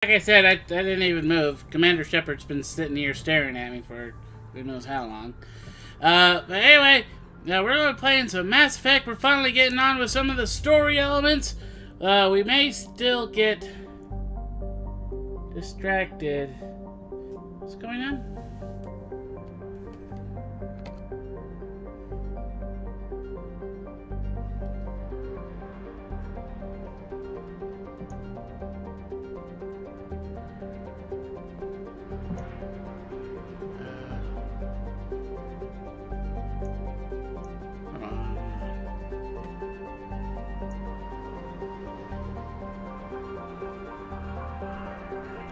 Like I said, I didn't even move. Commander Shepard's been sitting here staring at me for who knows how long. But anyway, we're going to be playing some Mass Effect. We're finally getting on with some of the story elements. We may still get distracted. What's going on?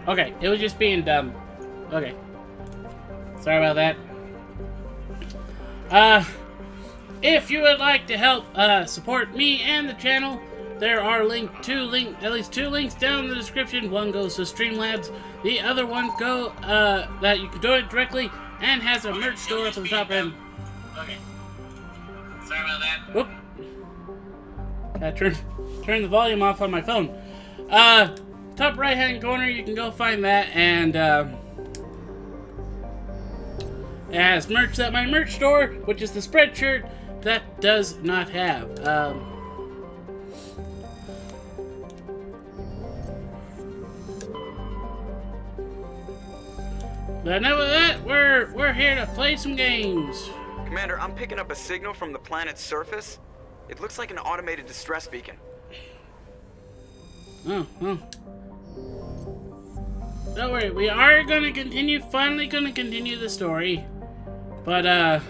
Okay, it was just being dumb. Okay. Sorry about that. If you would like to help support me and the channel, there are at least two links down in the description. One goes to Streamlabs, the other one that you can donate directly and has a merch store up at the top end. Okay. Sorry about that. Whoop. Gotta turn the volume off on my phone. Top right hand corner, you can go find that, and it has merch that my merch store, which is the Spreadshirt, that does not have. But enough of that, we're here to play some games. Commander, I'm picking up a signal from the planet's surface. It looks like an automated distress beacon. Oh, well. Don't worry, we are finally gonna continue the story. But,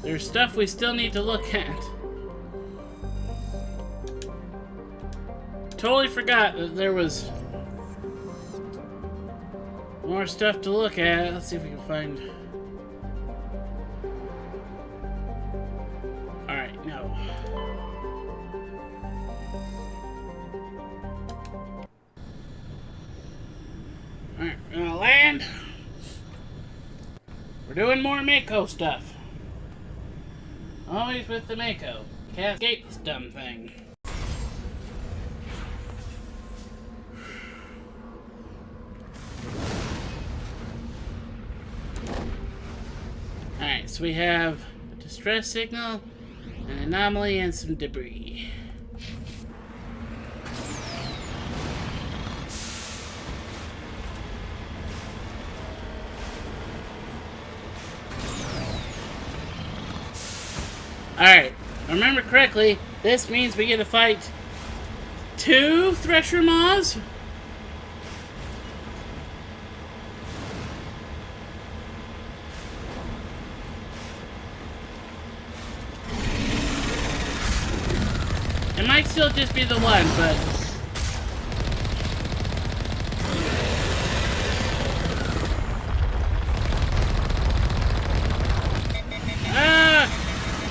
there's stuff we still need to look at. Totally forgot that there was more stuff to look at. Let's see if we can find... Alright, no. Alright, we're gonna land. We're doing more Mako stuff. Always with the Mako. Can't escape this dumb thing. Alright, so we have a distress signal, an anomaly, and some debris. Alright, remember correctly, this means we get to fight 2 Thresher Maws? It might still just be the one, but...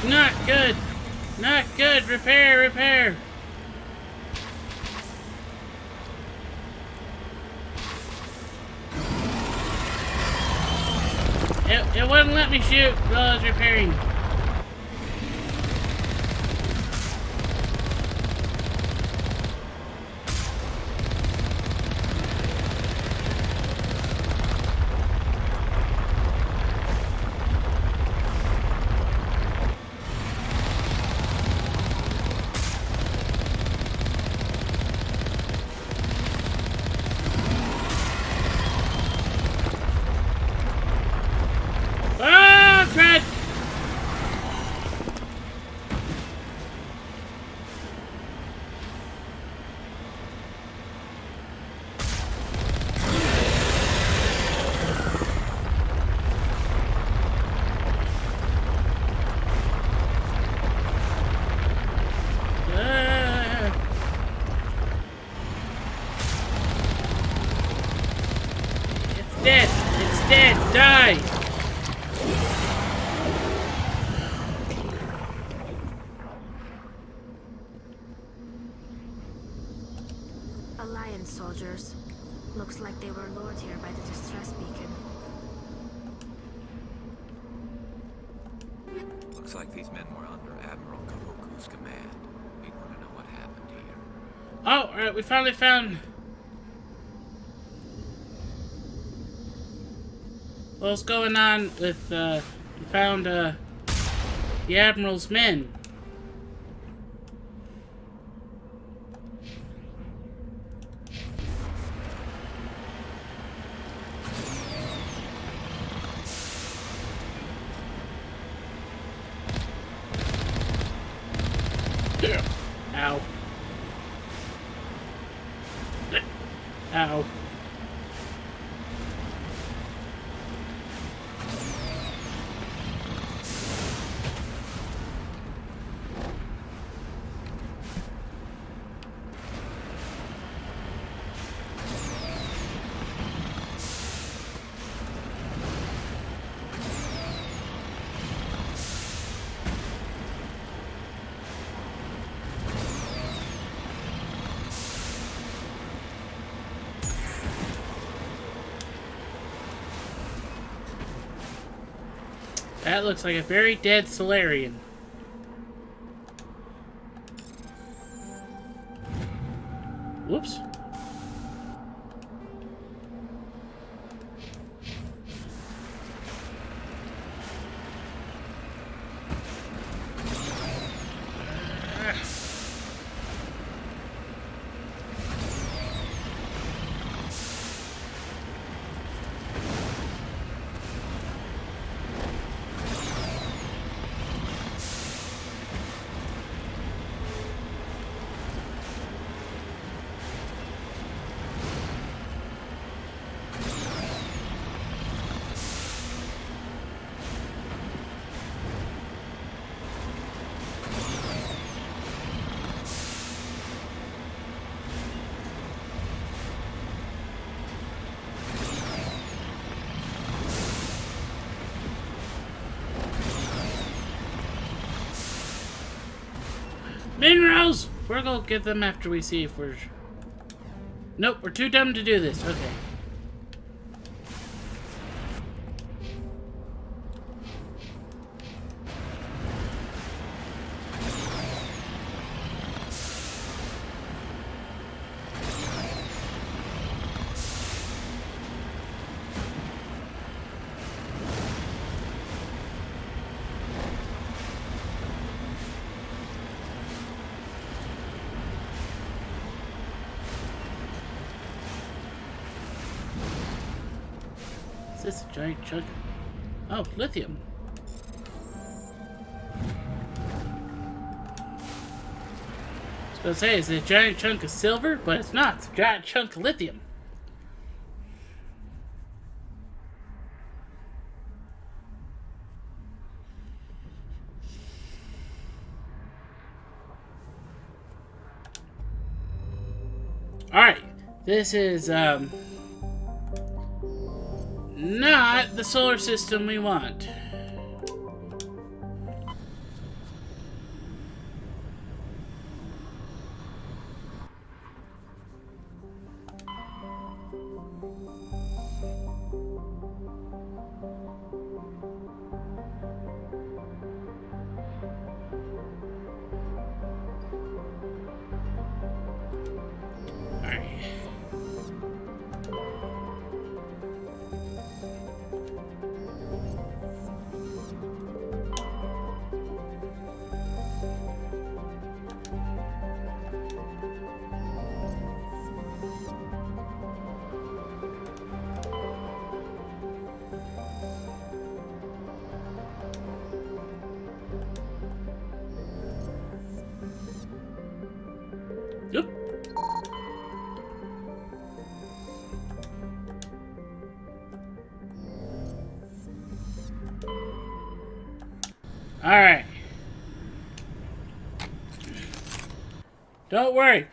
Not good! Not good! Repair! Repair! It wouldn't let me shoot while I was repairing. Dead! It's dead! Die! Alliance soldiers. Looks like they were lured here by the distress beacon. Looks like these men were under Admiral Kahoku's command. We want to know what happened here. Oh, alright, we finally found What's going on with, you found, the Admiral's men? Ow. Ow. That looks like a very dead Solarian. Whoops. Minerals! We're gonna get them after we see if we're... Nope, we're too dumb to do this. Okay. Is this a giant chunk? Oh, lithium. I was gonna say, it's a giant chunk of silver, but it's not. It's a giant chunk of lithium. Alright, this is, not the solar system we want. Yep. All right. Don't worry.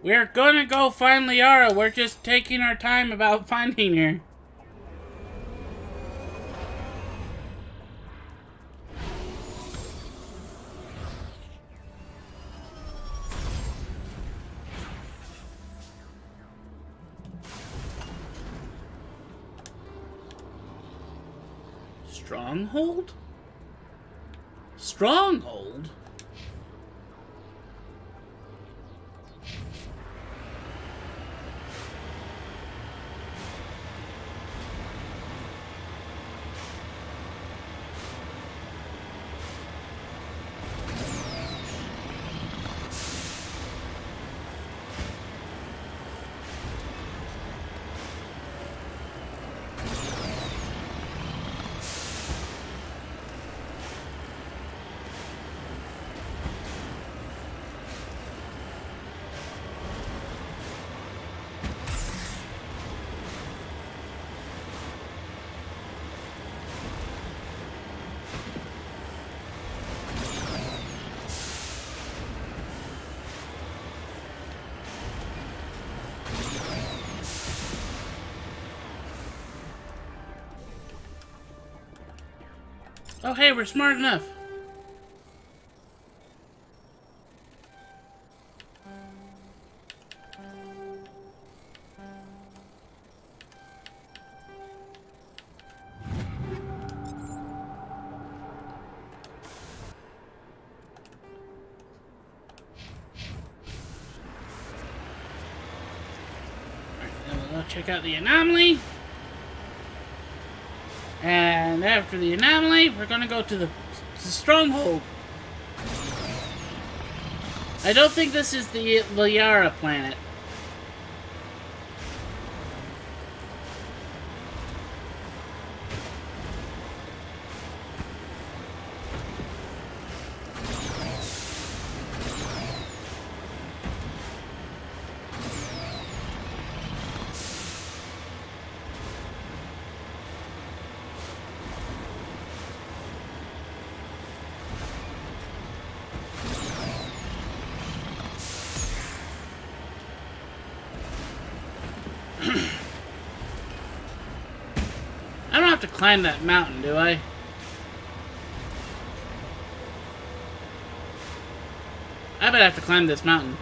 We're gonna go find Liara. We're just taking our time about finding her. Stronghold? Stronghold? Oh, hey, we're smart enough. We'll check out the anomaly. And after the anomaly, we're gonna go to the stronghold. I don't think this is the Liara planet. I don't have to climb that mountain, do I? I bet I have to climb this mountain.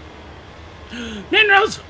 Minerals!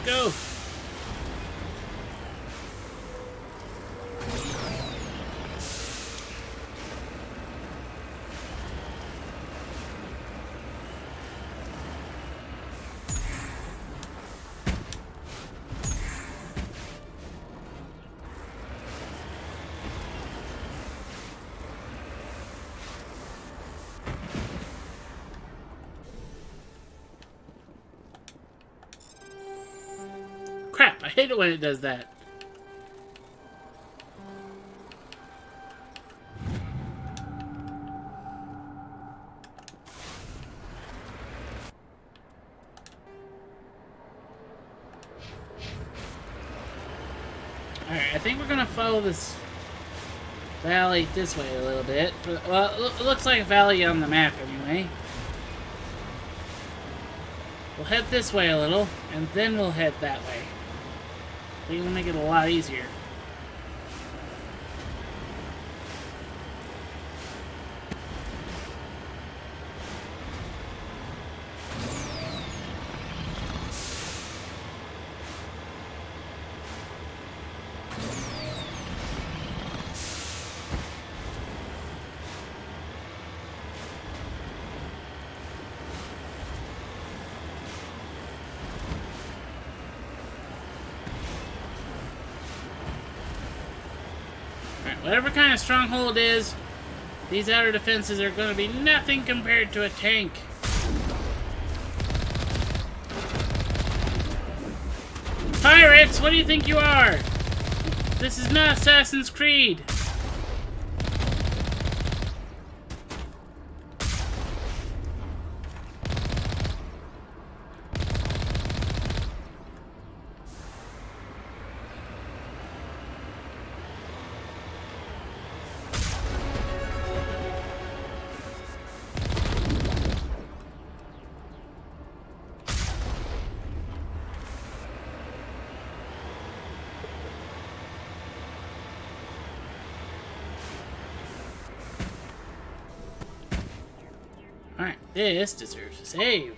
Go! Crap, I hate it when it does that. Alright, I think we're gonna follow this valley this way a little bit. Well, it looks like a valley on the map anyway. We'll head this way a little, and then we'll head that way. I think it'll make it a lot easier. Whatever kind of stronghold it is, these outer defenses are going to be nothing compared to a tank. Pirates, what do you think you are? This is not Assassin's Creed. Alright, this deserves a save.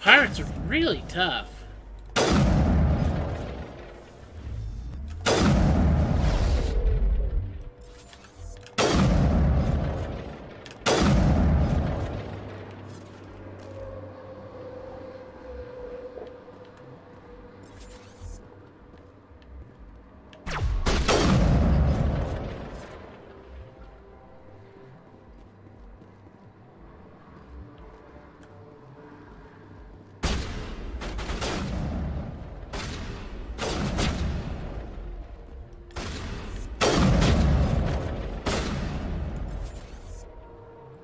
Pirates are really tough.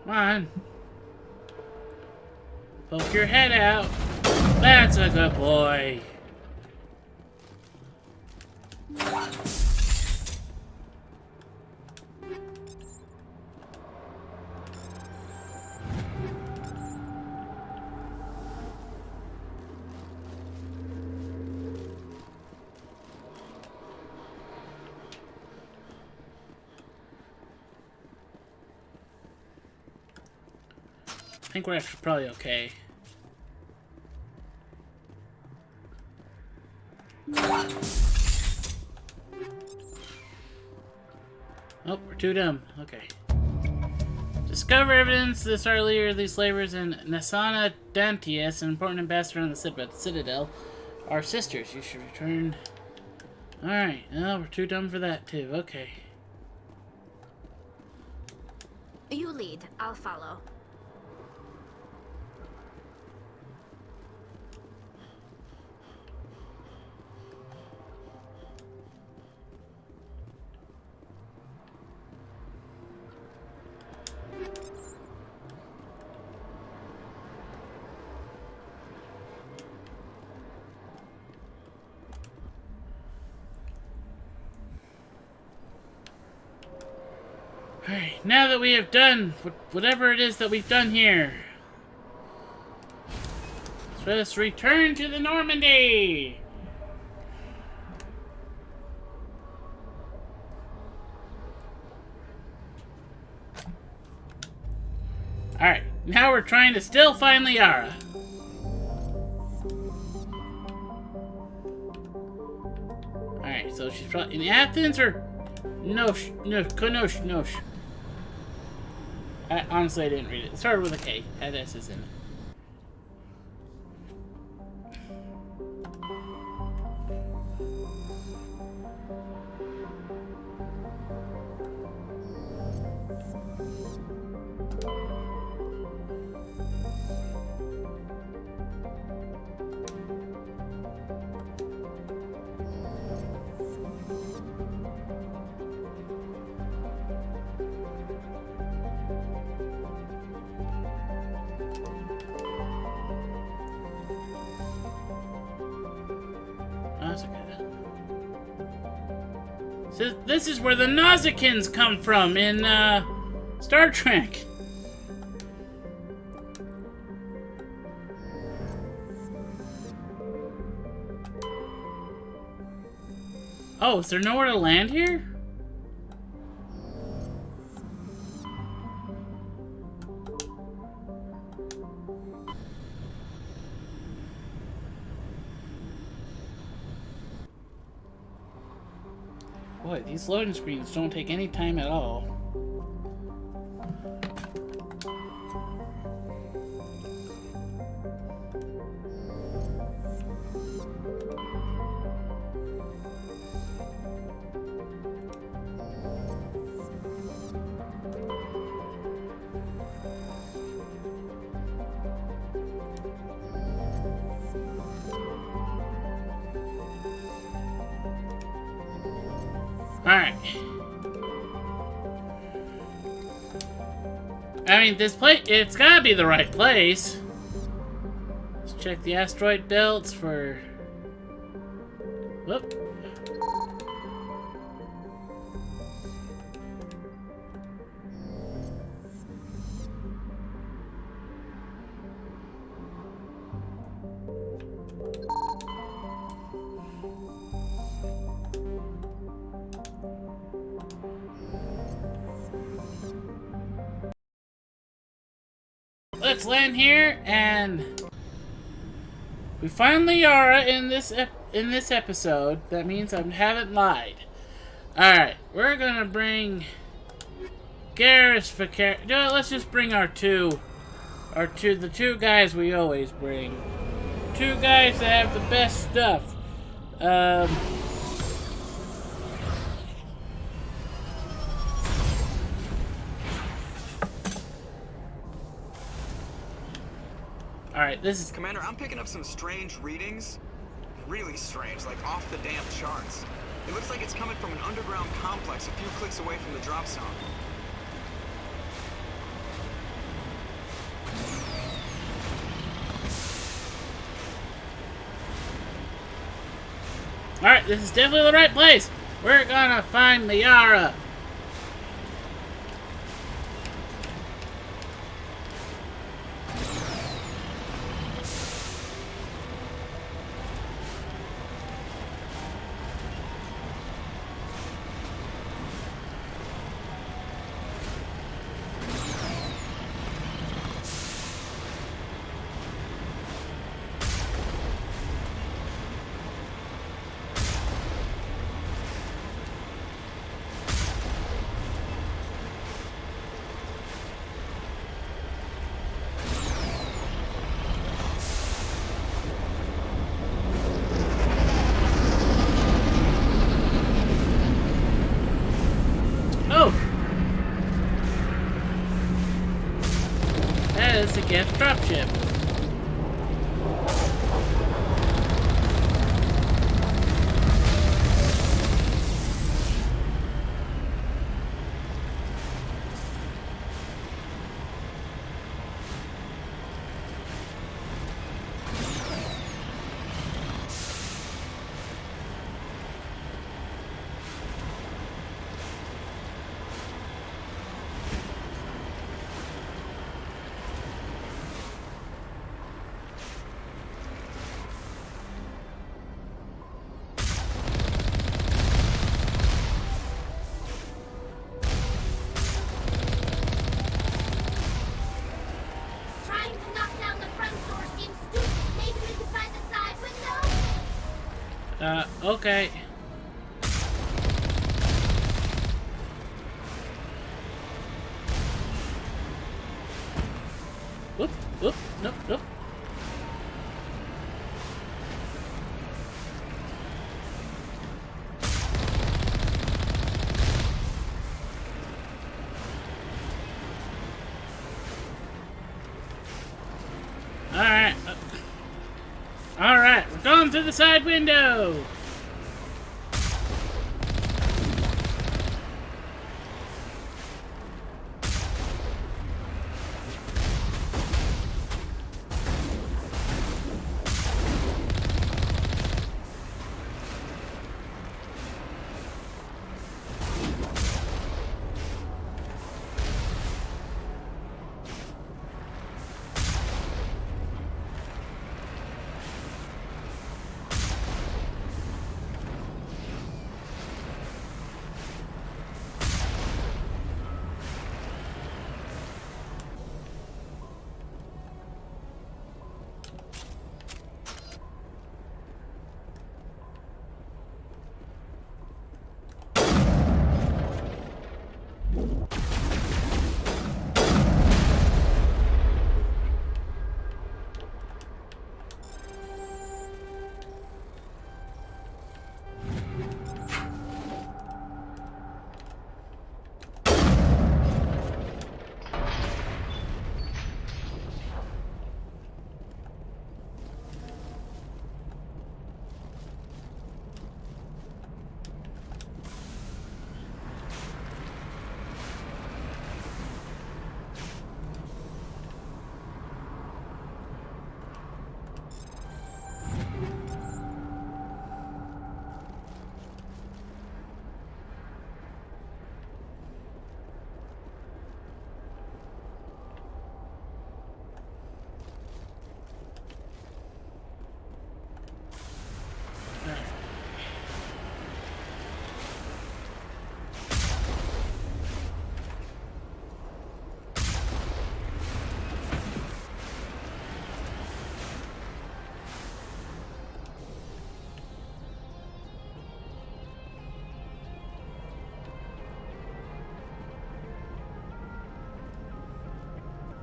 Come on. Poke your head out. That's a good boy. I think we're actually probably okay. Oh, we're too dumb. Okay. Discover evidence this earlier these slavers in Nasana Dantius, an important ambassador on the Citadel, are sisters. You should return. Alright, well, we're too dumb for that too. Okay. You lead. I'll follow. Alright, now that we have done whatever it is that we've done here, let's return to the Normandy! Alright, now we're trying to still find Liara. Alright, so she's probably in Athens or Konosh. Honestly, I didn't read it. It started with a K. Had S's in it. So this is where the Nauzicans come from in Star Trek. Oh, is there nowhere to land here? Boy, these loading screens don't take any time at all. Alright. I mean, this place, it's gotta be the right place. Let's check the asteroid belts for... Whoop. Let's land here and We find Liara in this episode. That means I haven't lied. Alright, we're gonna bring Garrus for no, let's just bring the two guys we always bring. Two guys that have the best stuff. Alright, this is... Commander, I'm picking up some strange readings. Really strange, like off the damn charts. It looks like it's coming from an underground complex a few clicks away from the drop zone. Alright, this is definitely the right place. We're gonna find Liara. That is a gift dropship. Okay. Whoop, whoop, nope, nope. Alright. Alright, we're going through the side window!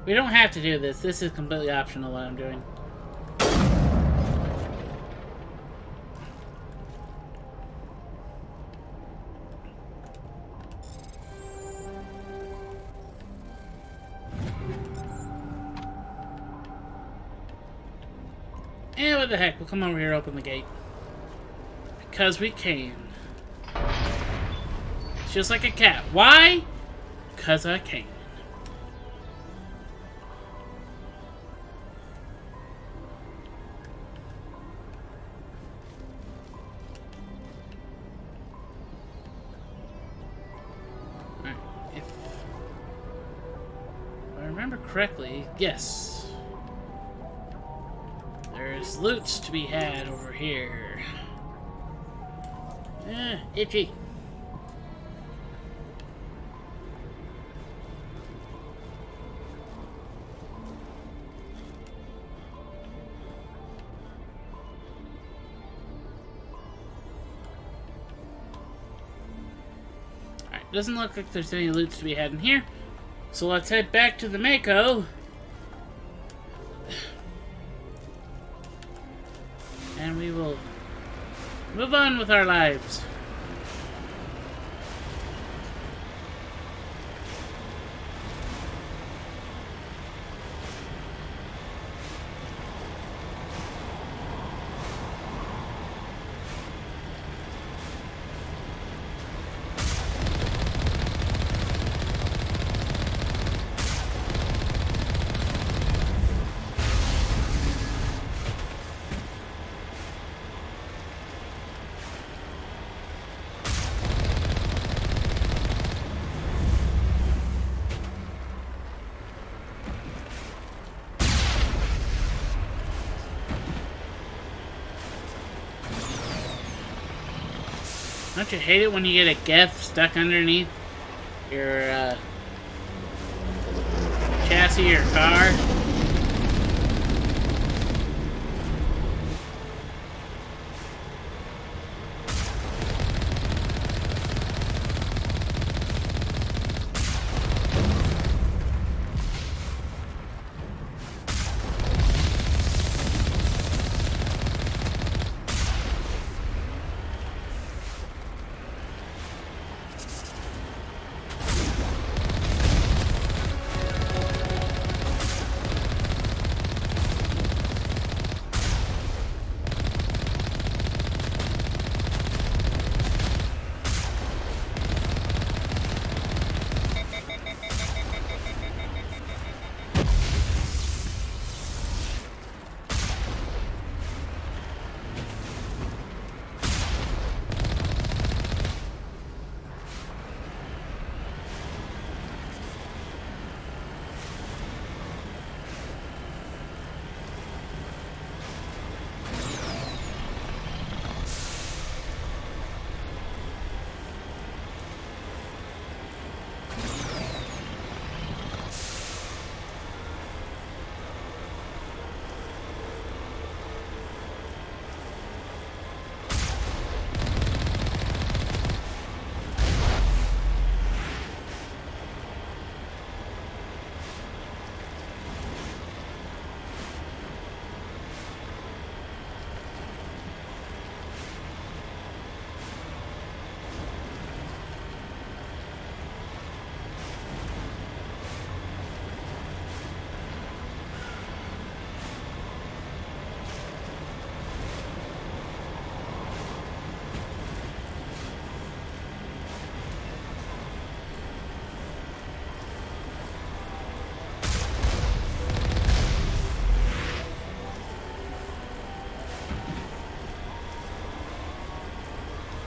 We don't have to do this. This is completely optional what I'm doing. And what the heck, we'll come over here, open the gate. Because we can. It's just like a cat. Why? Because I can. Alright, if I remember correctly, yes. There's loots to be had over here. Itchy. Alright, doesn't look like there's any loots to be had in here. So let's head back to the Mako. And we will move on with our lives. Don't you hate it when you get a geth stuck underneath your chassis or car?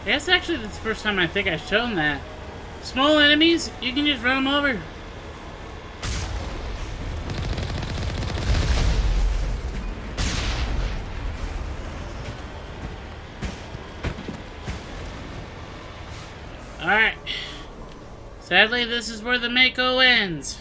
Yes, actually, that's the first time I think I've shown that. Small enemies, you can just run them over. Alright. Sadly, this is where the Mako ends.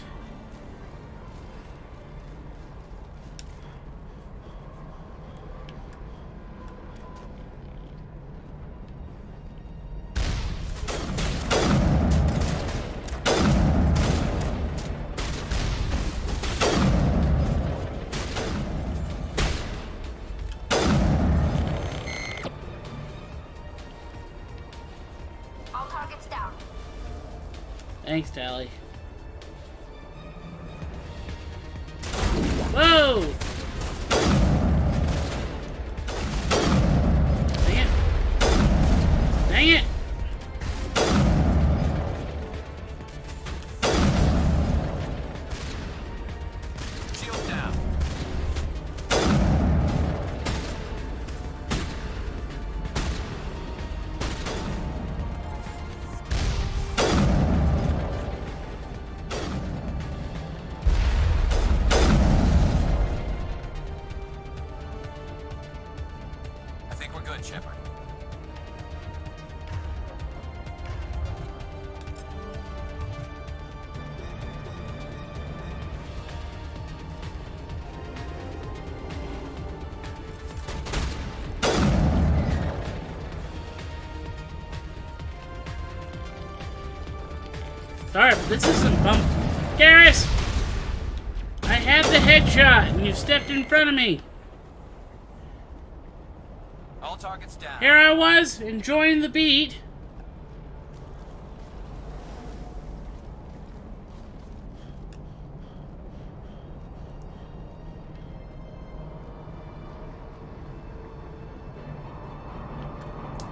Thanks, Tally. Whoa! Dang it. Dang it! Shield down. I think we're good, Shepard. Sorry, but this isn't bump. Garrus! I had the headshot and you stepped in front of me. All targets down. Here I was, enjoying the beat.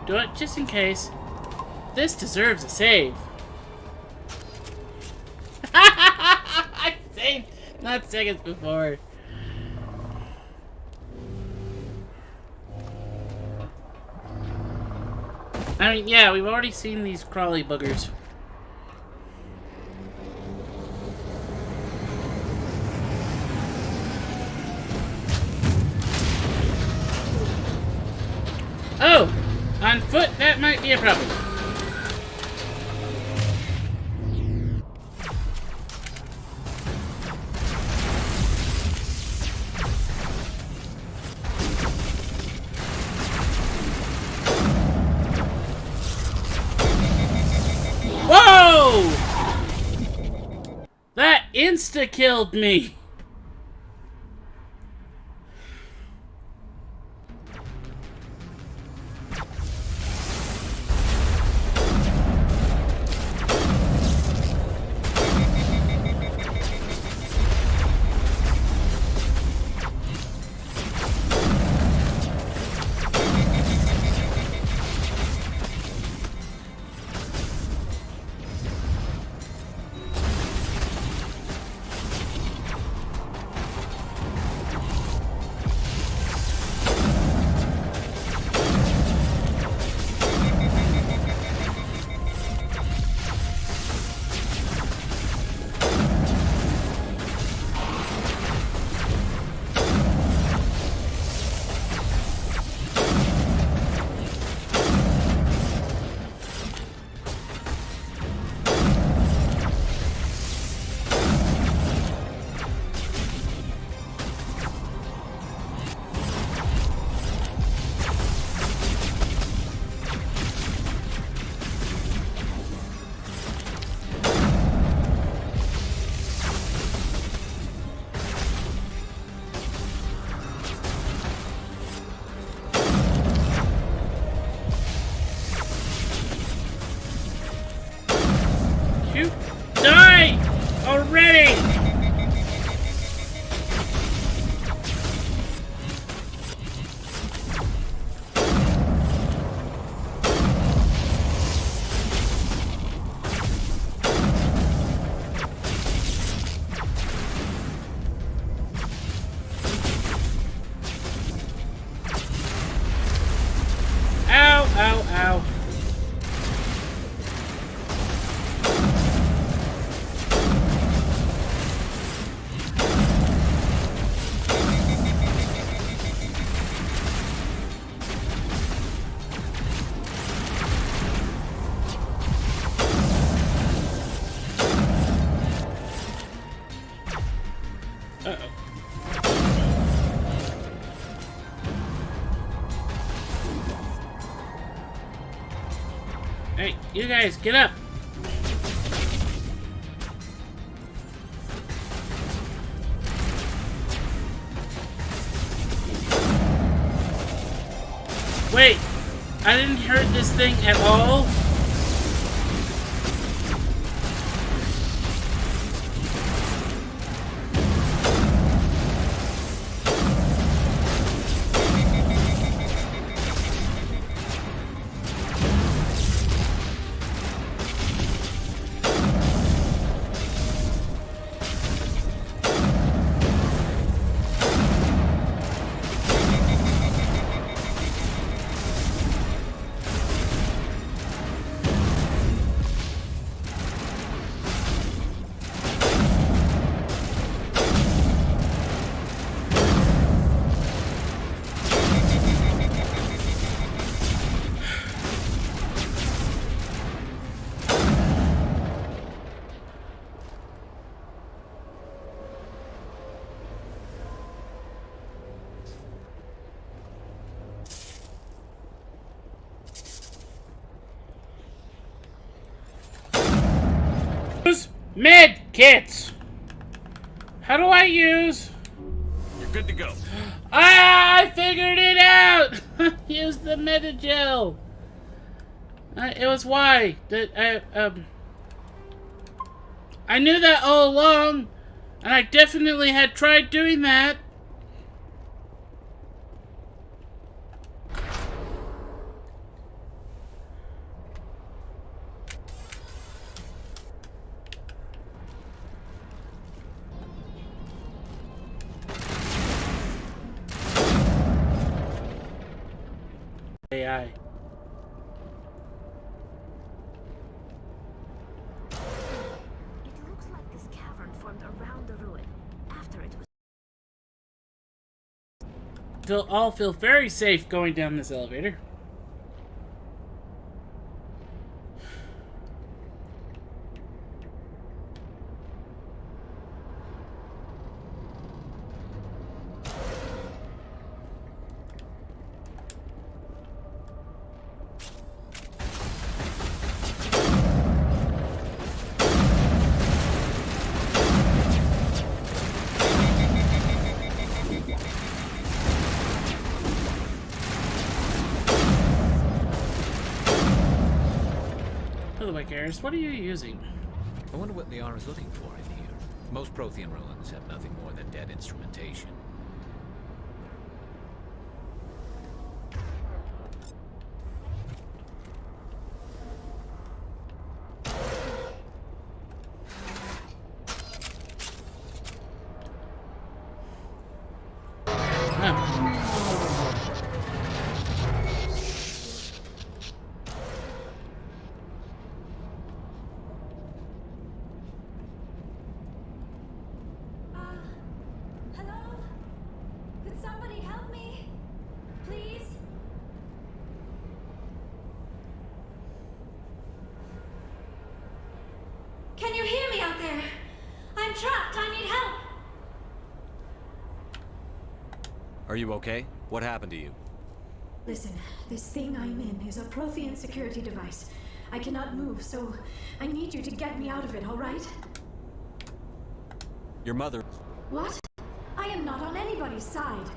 Do it just in case. This deserves a save. I saved not seconds before. I mean, yeah, we've already seen these crawly boogers. Oh! On foot, that might be a problem. Whoa! That insta-killed me! You die already! Ow, ow, ow. Uh-oh. Hey, you guys, get up! Wait, I didn't hurt this thing at all? Med kits! How do I use... You're good to go. Ah, I figured it out! Use the Metagel! It was why that I knew that all along, and I definitely had tried doing that. AI. It looks like this cavern formed around the ruin after it was. All feel very safe going down this elevator. By the way, Garrus, what are you using? I wonder what Liara's looking for in here. Most Prothean ruins have nothing more than dead instrumentation. Hello? Could somebody help me? Please? Can you hear me out there? I'm trapped. I need help. Are you okay? What happened to you? Listen, this thing I'm in is a Prothean security device. I cannot move, so I need you to get me out of it, all right? Your mother... What? I am not on anybody's side.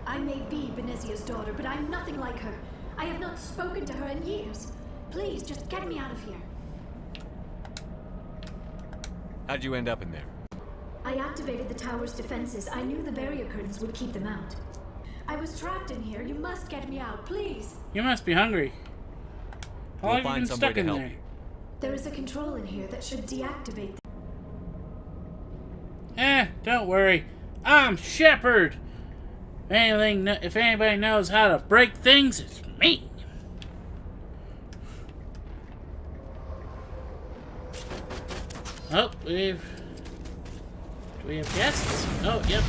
I may be Benezia's daughter, but I'm nothing like her. I have not spoken to her in years. Please, just get me out of here. How'd you end up in there? I activated the tower's defenses. I knew the barrier curtains would keep them out. I was trapped in here. You must get me out, please. You must be hungry. How long have you been stuck in there? There is a control in here that should deactivate Don't worry. I'm Shepard. If anybody knows how to break things, it's me. Oh, do we have guests? Oh, yep.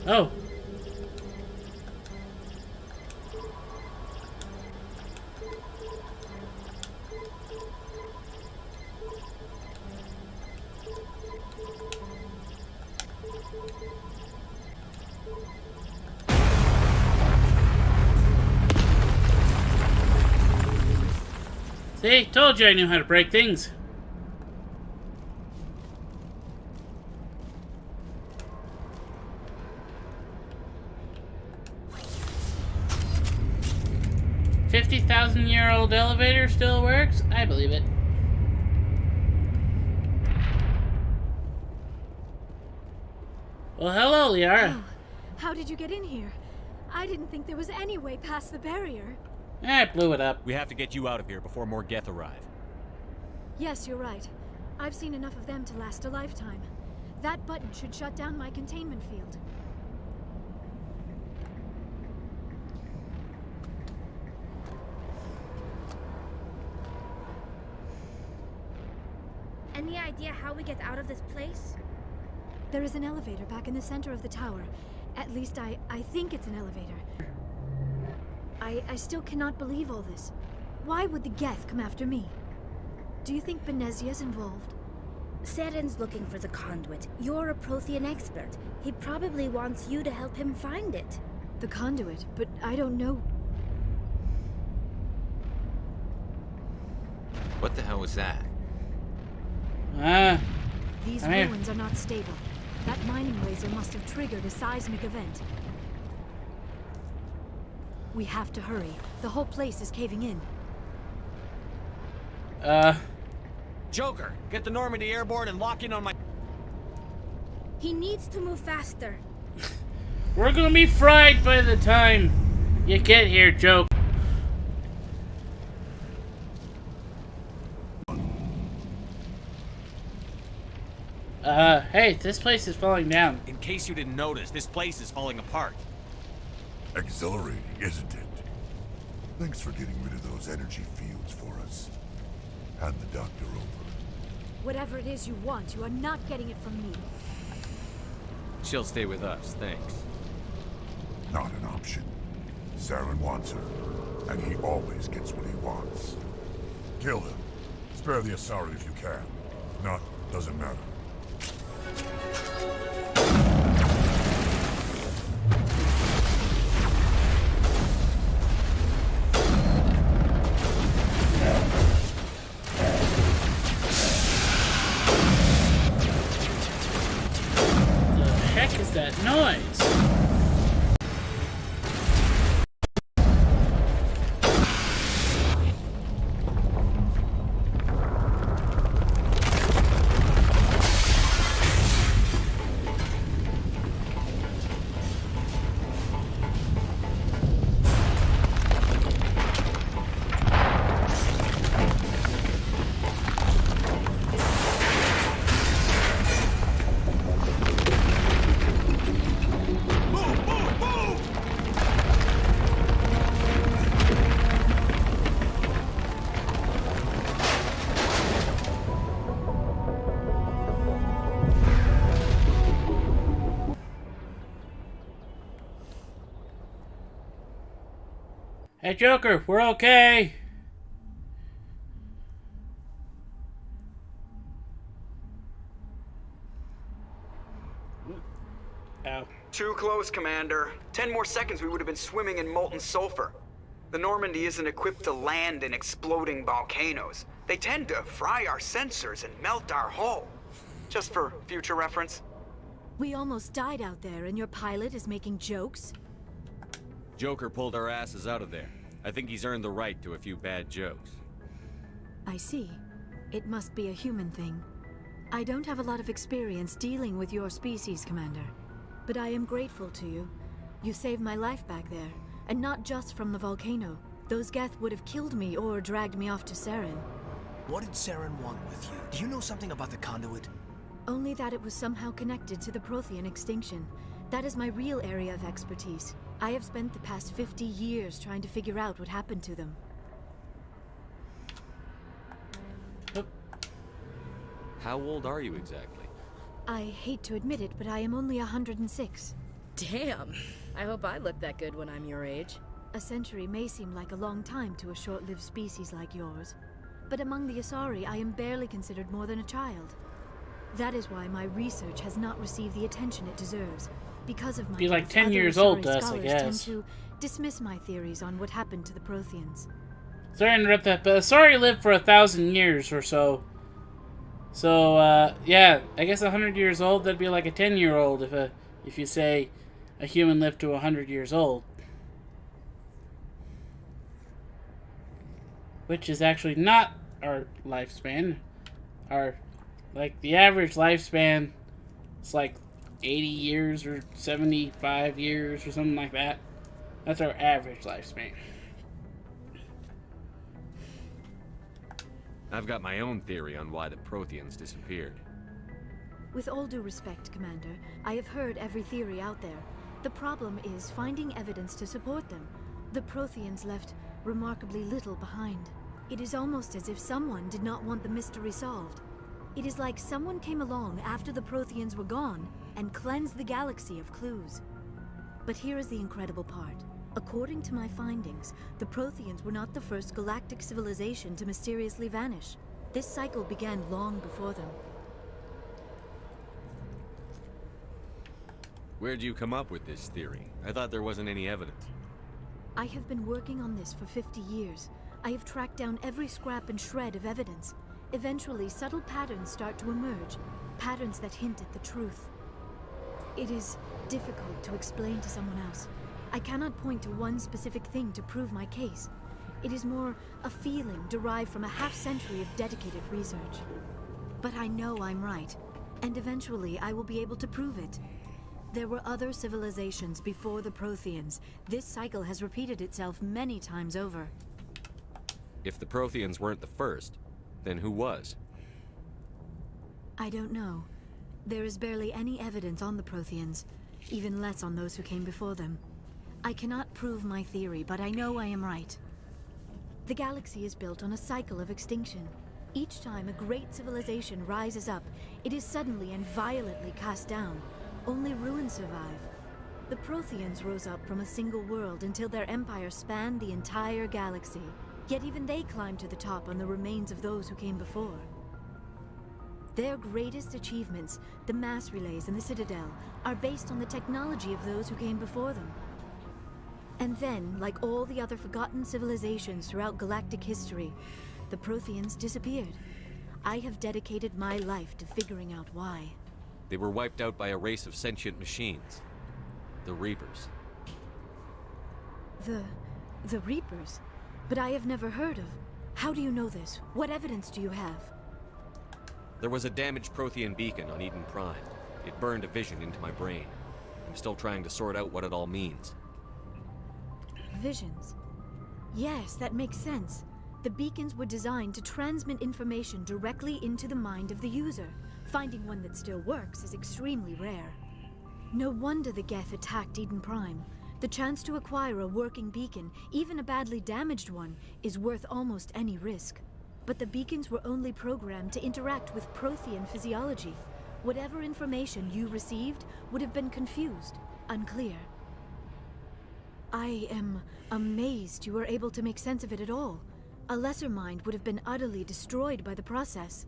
Oh. See? Told you I knew how to break things. $50,000-year-old elevator still works? I believe it. Well, hello, Liara. Oh, how did you get in here? I didn't think there was any way past the barrier. I blew it up. We have to get you out of here before more Geth arrive. Yes, you're right. I've seen enough of them to last a lifetime. That button should shut down my containment field. Any idea how we get out of this place? There is an elevator back in the center of the tower. At least I think it's an elevator. I still cannot believe all this. Why would the Geth come after me? Do you think Benezia's involved? Seren's looking for the conduit. You're a Prothean expert. He probably wants you to help him find it. The conduit, but I don't know. What the hell was that? These come here. ruins are not stable. That mining laser must have triggered a seismic event. We have to hurry. The whole place is caving in. Joker, get the Normandy airborne and lock in on my... He needs to move faster. We're gonna be fried by the time you get here, Joke. Hey, this place is falling down. In case you didn't notice, this place is falling apart. Exhilarating, isn't it? Thanks for getting rid of those energy fields for us. Hand the doctor over. Whatever it is you want, you are not getting it from me. She'll stay with us, thanks. Not an option. Saren wants her, and he always gets what he wants. Kill him. Spare the Asari if you can. If not, doesn't matter. The heck is that noise? Hey, Joker, we're okay. Ow. Too close, Commander. 10 more seconds we would have been swimming in molten sulfur. The Normandy isn't equipped to land in exploding volcanoes. They tend to fry our sensors and melt our hull. Just for future reference. We almost died out there, and your pilot is making jokes? Joker pulled our asses out of there. I think he's earned the right to a few bad jokes. I see. It must be a human thing. I don't have a lot of experience dealing with your species, Commander. But I am grateful to you. You saved my life back there, and not just from the volcano. Those Geth would have killed me or dragged me off to Saren. What did Saren want with you? Do you know something about the conduit? Only that it was somehow connected to the Prothean extinction. That is my real area of expertise. I have spent the past 50 years trying to figure out what happened to them. How old are you exactly? I hate to admit it, but I am only 106. Damn. I hope I look that good when I'm your age. A century may seem like a long time to a short-lived species like yours. But among the Asari, I am barely considered more than a child. That is why my research has not received the attention it deserves. Because of my Be like death, 10 years other old Asari to us, I scholars guess. tend to dismiss my theories on what happened to the Protheans. Sorry to interrupt that, but sorry lived for 1,000 years or so. So, yeah, I guess 100 years old, that'd be like a 10-year-old if you say a human lived to 100 years old. Which is actually not our lifespan. The average lifespan is like 80 years or 75 years or something like that. That's our average lifespan. I've got my own theory on why the Protheans disappeared. With all due respect, Commander, I have heard every theory out there. The problem is finding evidence to support them. The Protheans left remarkably little behind. It is almost as if someone did not want the mystery solved. It is like someone came along after the Protheans were gone and cleansed the galaxy of clues. But here is the incredible part. According to my findings, the Protheans were not the first galactic civilization to mysteriously vanish. This cycle began long before them. Where'd you come up with this theory? I thought there wasn't any evidence. I have been working on this for 50 years. I have tracked down every scrap and shred of evidence. Eventually, subtle patterns start to emerge, patterns that hint at the truth. It is difficult to explain to someone else. I cannot point to one specific thing to prove my case. It is more a feeling derived from a half-century of dedicated research. But I know I'm right, and eventually I will be able to prove it. There were other civilizations before the Protheans. This cycle has repeated itself many times over. If the Protheans weren't the first, then who was? I don't know. There is barely any evidence on the Protheans, even less on those who came before them. I cannot prove my theory, but I know I am right. The galaxy is built on a cycle of extinction. Each time a great civilization rises up, it is suddenly and violently cast down. Only ruins survive. The Protheans rose up from a single world until their empire spanned the entire galaxy. Yet even they climbed to the top on the remains of those who came before. Their greatest achievements, the mass relays and the Citadel, are based on the technology of those who came before them. And then, like all the other forgotten civilizations throughout galactic history, the Protheans disappeared. I have dedicated my life to figuring out why. They were wiped out by a race of sentient machines. The Reapers. The Reapers? But I have never heard of. How do you know this? What evidence do you have? There was a damaged Prothean beacon on Eden Prime. It burned a vision into my brain. I'm still trying to sort out what it all means. Visions. Yes, that makes sense. The beacons were designed to transmit information directly into the mind of the user. Finding one that still works is extremely rare. No wonder the Geth attacked Eden Prime. The chance to acquire a working beacon, even a badly damaged one, is worth almost any risk. But the beacons were only programmed to interact with Prothean physiology. Whatever information you received would have been confused, unclear. I am amazed you were able to make sense of it at all. A lesser mind would have been utterly destroyed by the process.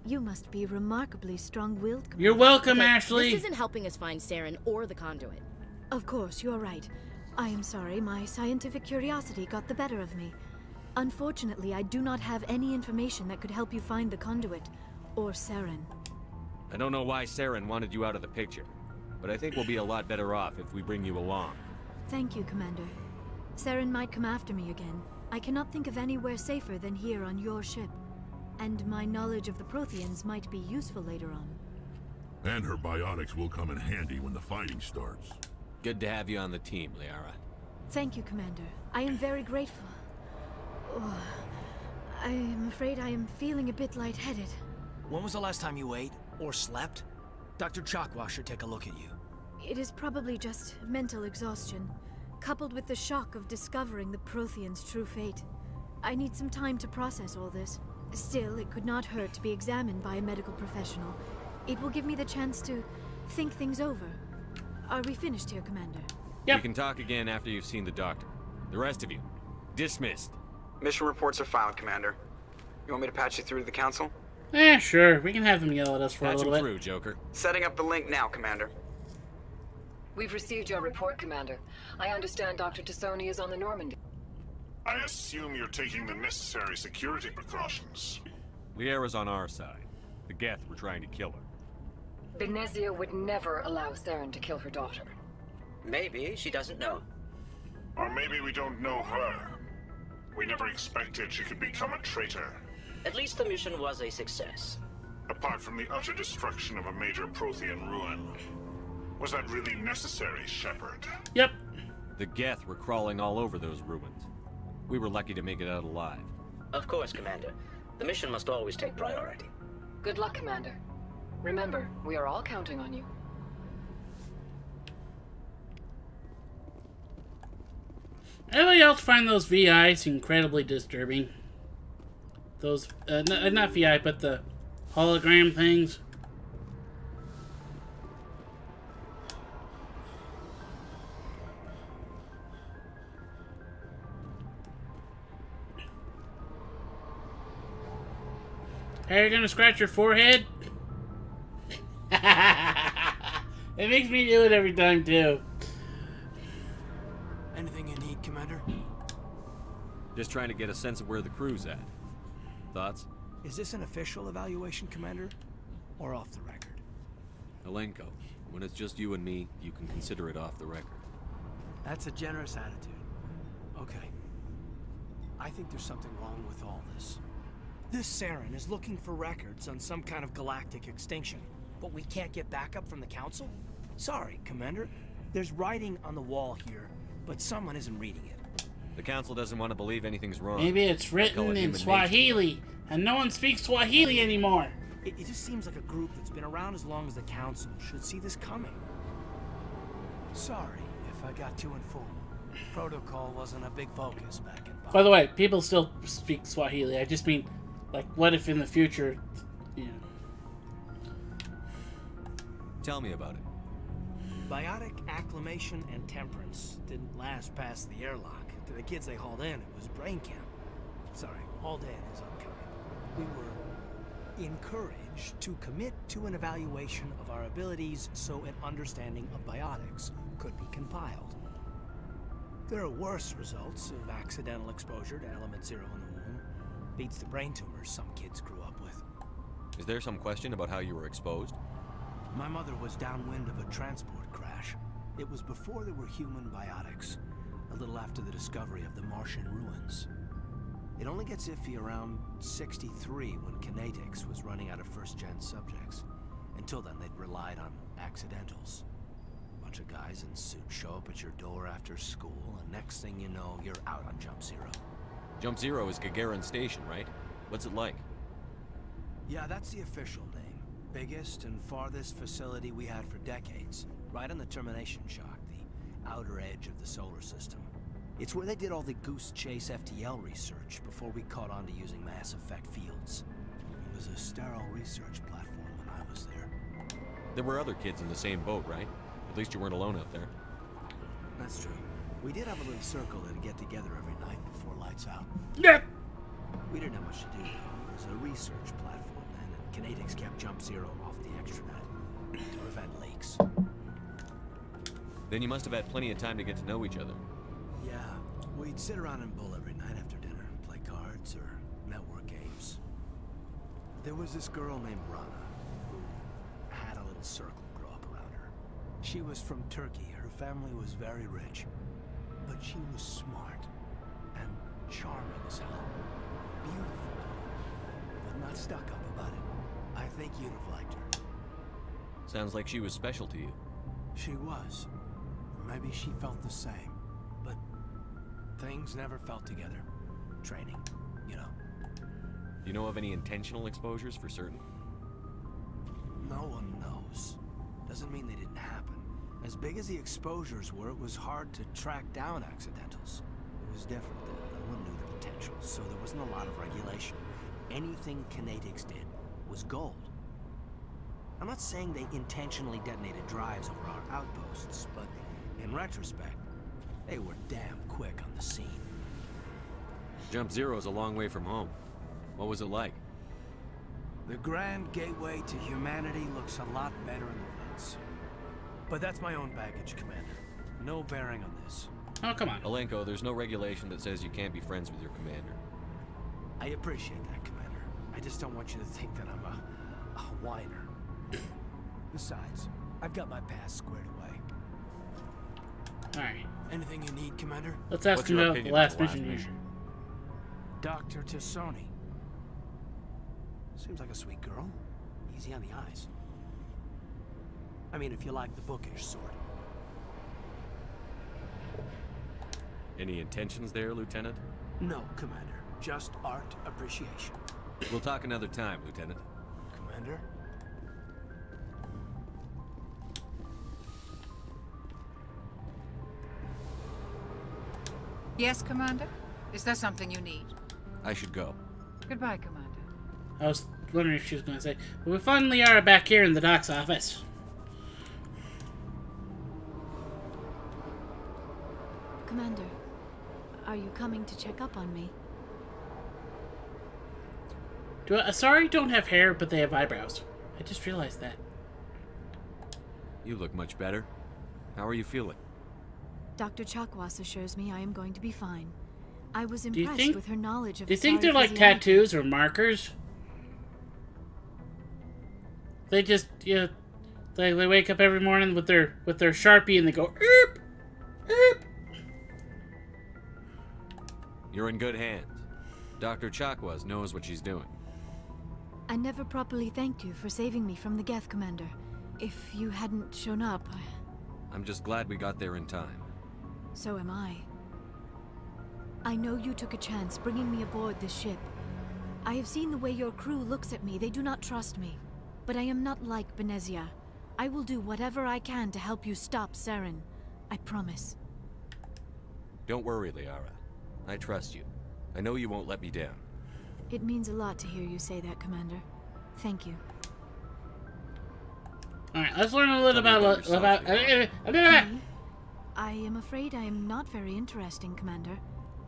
You must be remarkably strong-willed. You're welcome, Okay, Ashley. This isn't helping us find Saren or the conduit. Of course, you're right. I am sorry, my scientific curiosity got the better of me. Unfortunately, I do not have any information that could help you find the conduit, or Saren. I don't know why Saren wanted you out of the picture, but I think we'll be a lot better off if we bring you along. Thank you, Commander. Saren might come after me again. I cannot think of anywhere safer than here on your ship. And my knowledge of the Protheans might be useful later on. And her biotics will come in handy when the fighting starts. Good to have you on the team, Liara. Thank you, Commander. I am very grateful. Oh, I am afraid I am feeling a bit lightheaded. When was the last time you ate or slept? Dr. Chakwa should take a look at you. It is probably just mental exhaustion, coupled with the shock of discovering the Protheans' true fate. I need some time to process all this. Still, it could not hurt to be examined by a medical professional. It will give me the chance to think things over. Are we finished here, Commander? Yep. We can talk again after you've seen the doctor. The rest of you, dismissed. Mission reports are filed, Commander. You want me to patch you through to the Council? Sure. We can have them yell at us for a Patch little him bit. through, Joker. Setting up the link now, Commander. We've received your report, Commander. I understand Dr. Tassoni is on the Normandy. I assume you're taking the necessary security precautions. Liara's on our side. The Geth were trying to kill her. Venezia would never allow Saren to kill her daughter. Maybe she doesn't know. Or maybe we don't know her. We never expected she could become a traitor. At least the mission was a success. Apart from the utter destruction of a major Prothean ruin. Was that really necessary, Shepard? Yep. The Geth were crawling all over those ruins. We were lucky to make it out alive. Of course, Commander. The mission must always take priority. Good luck, Commander. Remember, we are all counting on you. Anybody else find those VIs incredibly disturbing? Those, not VI, but the hologram things? Hey, you're gonna scratch your forehead? It makes me do it every time, too. Anything you need, Commander? Just trying to get a sense of where the crew's at. Thoughts? Is this an official evaluation, Commander? Or off the record? Alenko, when it's just you and me, you can consider it off the record. That's a generous attitude. Okay. I think there's something wrong with all this. This Saren is looking for records on some kind of galactic extinction, but we can't get backup from the Council? Sorry, Commander. There's writing on the wall here, but someone isn't reading it. The Council doesn't want to believe anything's wrong. Maybe it's written in Swahili, and no one speaks Swahili anymore. It just seems like a group that's been around as long as the Council should see this coming. Sorry if I got too informal. Protocol wasn't a big focus back in By the way, people still speak Swahili. I just mean, like, what if in the future, you know. Tell me about it. Biotic acclimation and temperance didn't last past the airlock. To the kids they hauled in, it was brain camp. Sorry, hauled in is unkind. We were encouraged to commit to an evaluation of our abilities so an understanding of biotics could be compiled. There are worse results of accidental exposure to element 0 in the womb. Beats the brain tumors some kids grew up with. Is there some question about how you were exposed? My mother was downwind of a transport crash. It was before there were human biotics, a little after the discovery of the Martian ruins. It only gets iffy around 63 when kinetics was running out of first-gen subjects. Until then, they'd relied on accidentals. A bunch of guys in suits show up at your door after school, and next thing you know, you're out on Jump Zero. Jump Zero is Gagarin Station, right? What's it like? Yeah, that's the official name. Biggest and farthest facility we had for decades. Right on the termination shock, the outer edge of the solar system. It's where they did all the Goose Chase FTL research before we caught on to using mass effect fields. It was a sterile research platform when I was there. There were other kids in the same boat, right? At least you weren't alone out there. That's true. We did have a little circle that'd get together every night before lights out. Yep. We didn't have much to do, though. It was a research platform then, and kinetics kept Jump Zero off the extranet to prevent leaks. Then you must have had plenty of time to get to know each other. Yeah, we'd sit around and bull every night after dinner, play cards or network games. There was this girl named Rana who had a little circle grow up around her. She was from Turkey. Her family was very rich, but she was smart and charming as hell. Beautiful, but not stuck up about it. I think you'd have liked her. Sounds like she was special to you. She was. Maybe she felt the same. But things never felt together. Training, you know. You know of any intentional exposures for certain? No one knows. Doesn't mean they didn't happen. As big as the exposures were, it was hard to track down accidentals. It was different then. No one knew the potential, so there wasn't a lot of regulation. Anything kinetics did was gold. I'm not saying they intentionally detonated drives over our outposts, but in retrospect, they were damn quick on the scene. Jump Zero's a long way from home. What was it like? The grand gateway to humanity looks a lot better in the woods. But that's my own baggage, Commander. No bearing on this. Oh, come on. Alenko, there's no regulation that says you can't be friends with your commander. I appreciate that, Commander. I just don't want you to think that I'm a whiner. Besides, I've got my past squared away. Alright. Anything you need, Commander? Let's ask him about the last mission. Dr. Tassoni. Seems like a sweet girl. Easy on the eyes. I mean, if you like the bookish sort. Any intentions there, Lieutenant? No, Commander. Just art appreciation. We'll talk another time, Lieutenant. Commander? Yes, Commander? Is there something you need? I should go. Goodbye, Commander. I was wondering if she was going to say, we found Liara back here in the doc's office. Commander, are you coming to check up on me? Asari don't have hair, but they have eyebrows. I just realized that. You look much better. How are you feeling? Dr. Chakwas assures me I am going to be fine. I was impressed with her knowledge of. Do you think Asari they're like physiology. tattoos or markers? They just, yeah, they wake up every morning with their Sharpie and they go, "Eep, eep." You're in good hands. Dr. Chakwas knows what she's doing. I never properly thanked you for saving me from the Geth, Commander. If you hadn't shown up, I'm just glad we got there in time. so am I. I know you took a chance bringing me aboard this ship. I have seen the way your crew looks at me. They do not trust me. But I am not like Benezia. I will do whatever I can to help you stop Saren. I promise. Don't worry, Liara. I trust you. I know you won't let me down. It means a lot to hear you say that, Commander. Thank you. Alright, let's learn a little about Me? I am afraid I am not very interesting, Commander.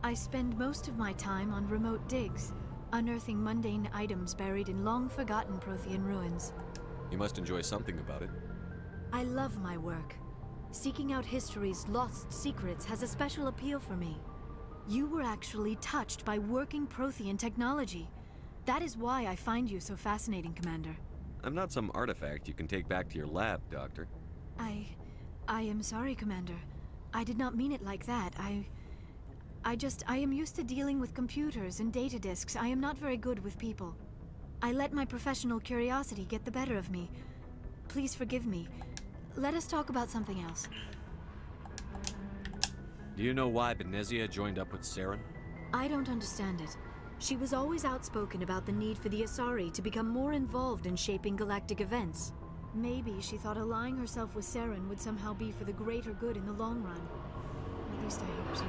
I spend most of my time on remote digs, unearthing mundane items buried in long-forgotten Prothean ruins. You must enjoy something about it. I love my work. Seeking out history's lost secrets has a special appeal for me. You were actually touched by working Prothean technology. That is why I find you so fascinating, Commander. I'm not some artifact you can take back to your lab, Doctor. I am sorry, Commander. I did not mean it like that. I am used to dealing with computers and data disks. I am not very good with people. I let my professional curiosity get the better of me. Please forgive me. Let us talk about something else. Do you know why Benezia joined up with Saren? I don't understand it. She was always outspoken about the need for the Asari to become more involved in shaping galactic events. Maybe she thought allying herself with Saren would somehow be for the greater good in the long run. At least I hope so.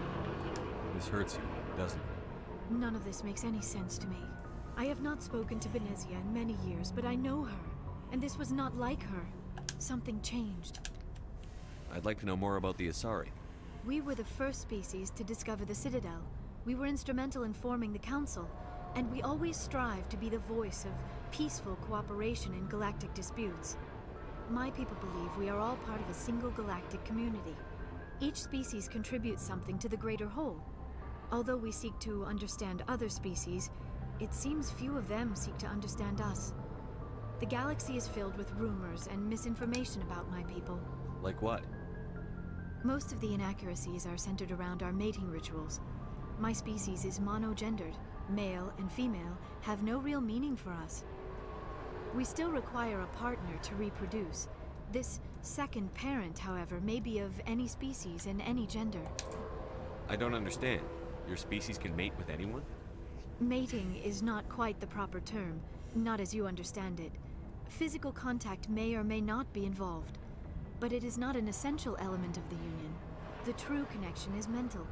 This hurts you, doesn't it? None of this makes any sense to me. I have not spoken to Benezia in many years, but I know her. And this was not like her. Something changed. I'd like to know more about the Asari. We were the first species to discover the Citadel. We were instrumental in forming the Council, and we always strive to be the voice of peaceful cooperation in galactic disputes. My people believe we are all part of a single galactic community. Each species contributes something to the greater whole. Although we seek to understand other species, it seems few of them seek to understand us. The galaxy is filled with rumors and misinformation about my people. Like what? Most of the inaccuracies are centered around our mating rituals. My species is monogendered. Male and female have no real meaning for us. We still require a partner to reproduce. This second parent, however, may be of any species and any gender. I don't understand. Your species can mate with anyone? Mating is not quite the proper term, not as you understand it. Physical contact may or may not be involved, but it is not an essential element of the union. The true connection is mental.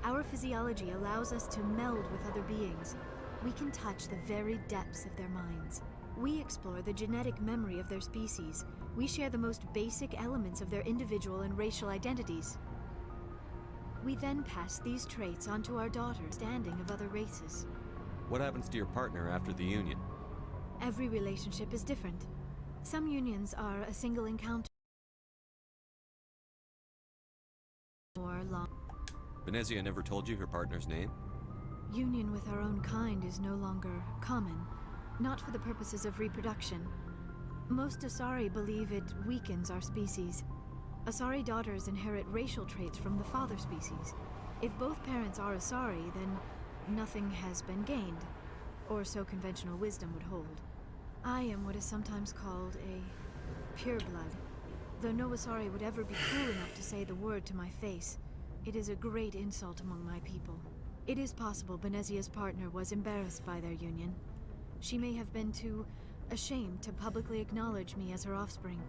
Our physiology allows us to meld with other beings. We can touch the very depths of their minds. We explore the genetic memory of their species. We share the most basic elements of their individual and racial identities. We then pass these traits onto our daughters, understanding of other races. What happens to your partner after the union? Every relationship is different. Some unions are a single encounter or long. Venezia never told you her partner's name? Union with our own kind is no longer common, not for the purposes of reproduction. Most Asari believe it weakens our species. Asari daughters inherit racial traits from the father species. If both parents are Asari, then nothing has been gained, or so conventional wisdom would hold. I am what is sometimes called a pureblood. Though no Asari would ever be cruel enough to say the word to my face, it is a great insult among my people. It is possible Benezia's partner was embarrassed by their union. She may have been too ashamed to publicly acknowledge me as her offspring.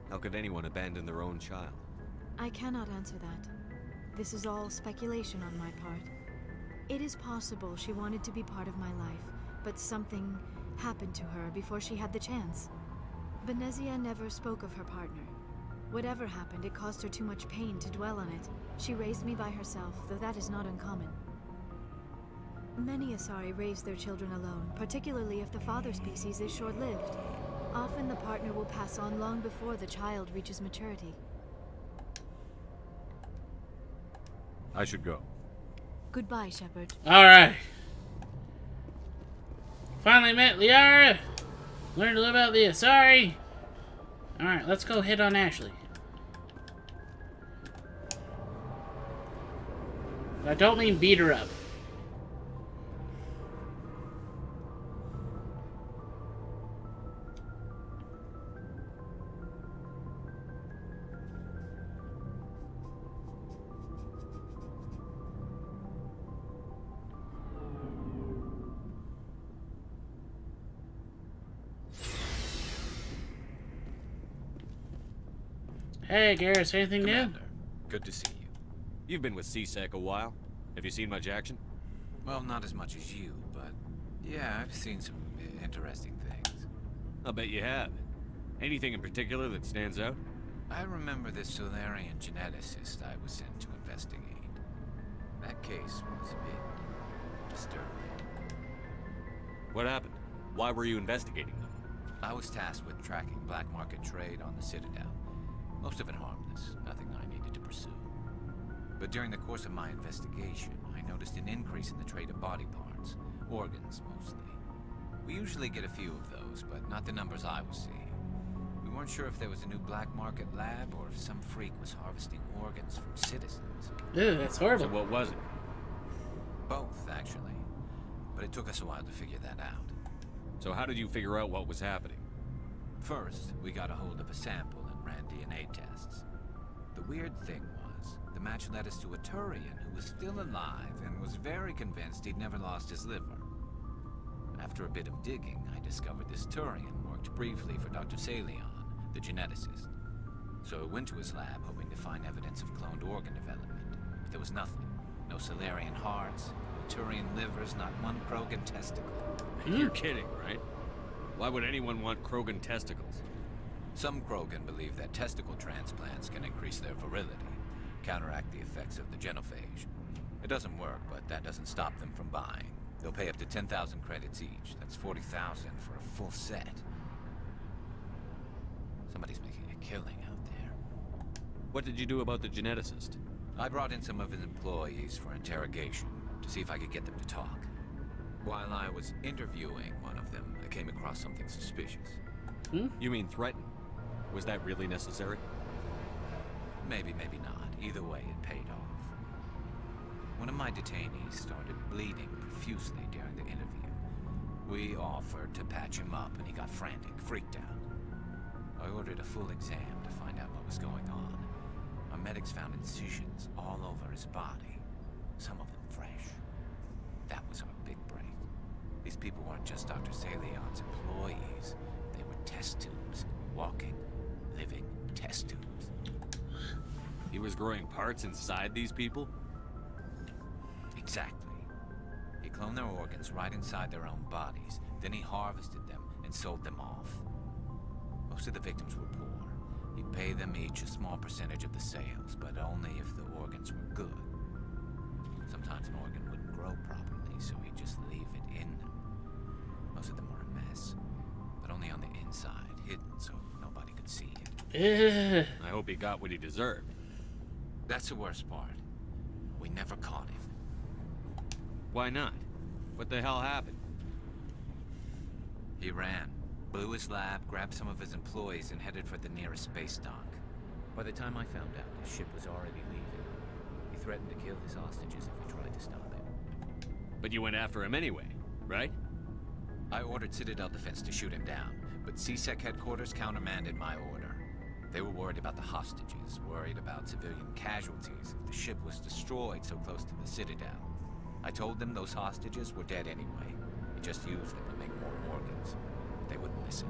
How could anyone abandon their own child? I cannot answer that. This is all speculation on my part. It is possible she wanted to be part of my life, but something happened to her before she had the chance. Benezia never spoke of her partner. Whatever happened, it caused her too much pain to dwell on it. She raised me by herself, though that is not uncommon. Many Asari raise their children alone, particularly if the father species is short-lived. Often the partner will pass on long before the child reaches maturity. I should go. Goodbye, Shepard. Alright. Finally met Liara. Learned a little about the Asari. Alright, let's go hit on Ashley. I don't mean beat her up. Hey, Garrus, anything Commander, good to see you. You've been with CSEC a while. Have you seen much action? Well, not as much as you, but yeah, I've seen some interesting things. I'll bet you have. Anything in particular that stands out? I remember this Solarian geneticist I was sent to investigate. That case was a bit disturbing. What happened? Why were you investigating them? I was tasked with tracking black market trade on the Citadel. Most of it harmless, nothing I needed to pursue. But during the course of my investigation, I noticed an increase in the trade of body parts, organs mostly. We usually get a few of those, but not the numbers I was seeing. We weren't sure if there was a new black market lab or if some freak was harvesting organs from citizens. Ew, that's horrible. So what was it? Both, actually. But it took us a while to figure that out. So how did you figure out what was happening? First, we got a hold of a sample and ran DNA tests. The weird thing was, the match led us to a Turian who was still alive and was very convinced he'd never lost his liver. After a bit of digging, I discovered this Turian worked briefly for Dr. Salion, the geneticist. So I went to his lab hoping to find evidence of cloned organ development. But there was nothing. No Solarian hearts, no Turian livers, not one Krogan testicle. You're kidding, right? Why would anyone want Krogan testicles? Some Krogan believe that testicle transplants can increase their virility, counteract the effects of the genophage. It doesn't work, but that doesn't stop them from buying. They'll pay up to 10,000 credits each. That's 40,000 for a full set. Somebody's making a killing out there. What did you do about the geneticist? I brought in some of his employees for interrogation to see if I could get them to talk. While I was interviewing one of them, I came across something suspicious. You mean threaten? Was that really necessary? Maybe, maybe not. Either way, it paid off. One of my detainees started bleeding profusely during the interview. We offered to patch him up, and he got frantic, freaked out. I ordered a full exam to find out what was going on. Our medics found incisions all over his body, some of them fresh. That was our big break. These people weren't just Dr. Salion's employees. They were test tubes. Walking, living test tubes. He was growing parts inside these people? Exactly. He cloned their organs right inside their own bodies. Then he harvested them and sold them off. Most of the victims were poor. He'd pay them each a small percentage of the sales, but only if the organs were good. Sometimes an organ wouldn't grow properly, so he'd just leave it in them. Most of them were a mess, but only on the inside, hidden so nobody could see it. I hope he got what he deserved. That's the worst part. We never caught him. Why not? What the hell happened? He ran, blew his lab, grabbed some of his employees, and headed for the nearest space dock. By the time I found out, his ship was already leaving. He threatened to kill his hostages if we tried to stop him. But you went after him anyway, right? I ordered Citadel Defense to shoot him down, but CSEC headquarters countermanded my order. They were worried about the hostages, worried about civilian casualties if the ship was destroyed so close to the Citadel. I told them those hostages were dead anyway. We just used them to make more organs. But they wouldn't listen.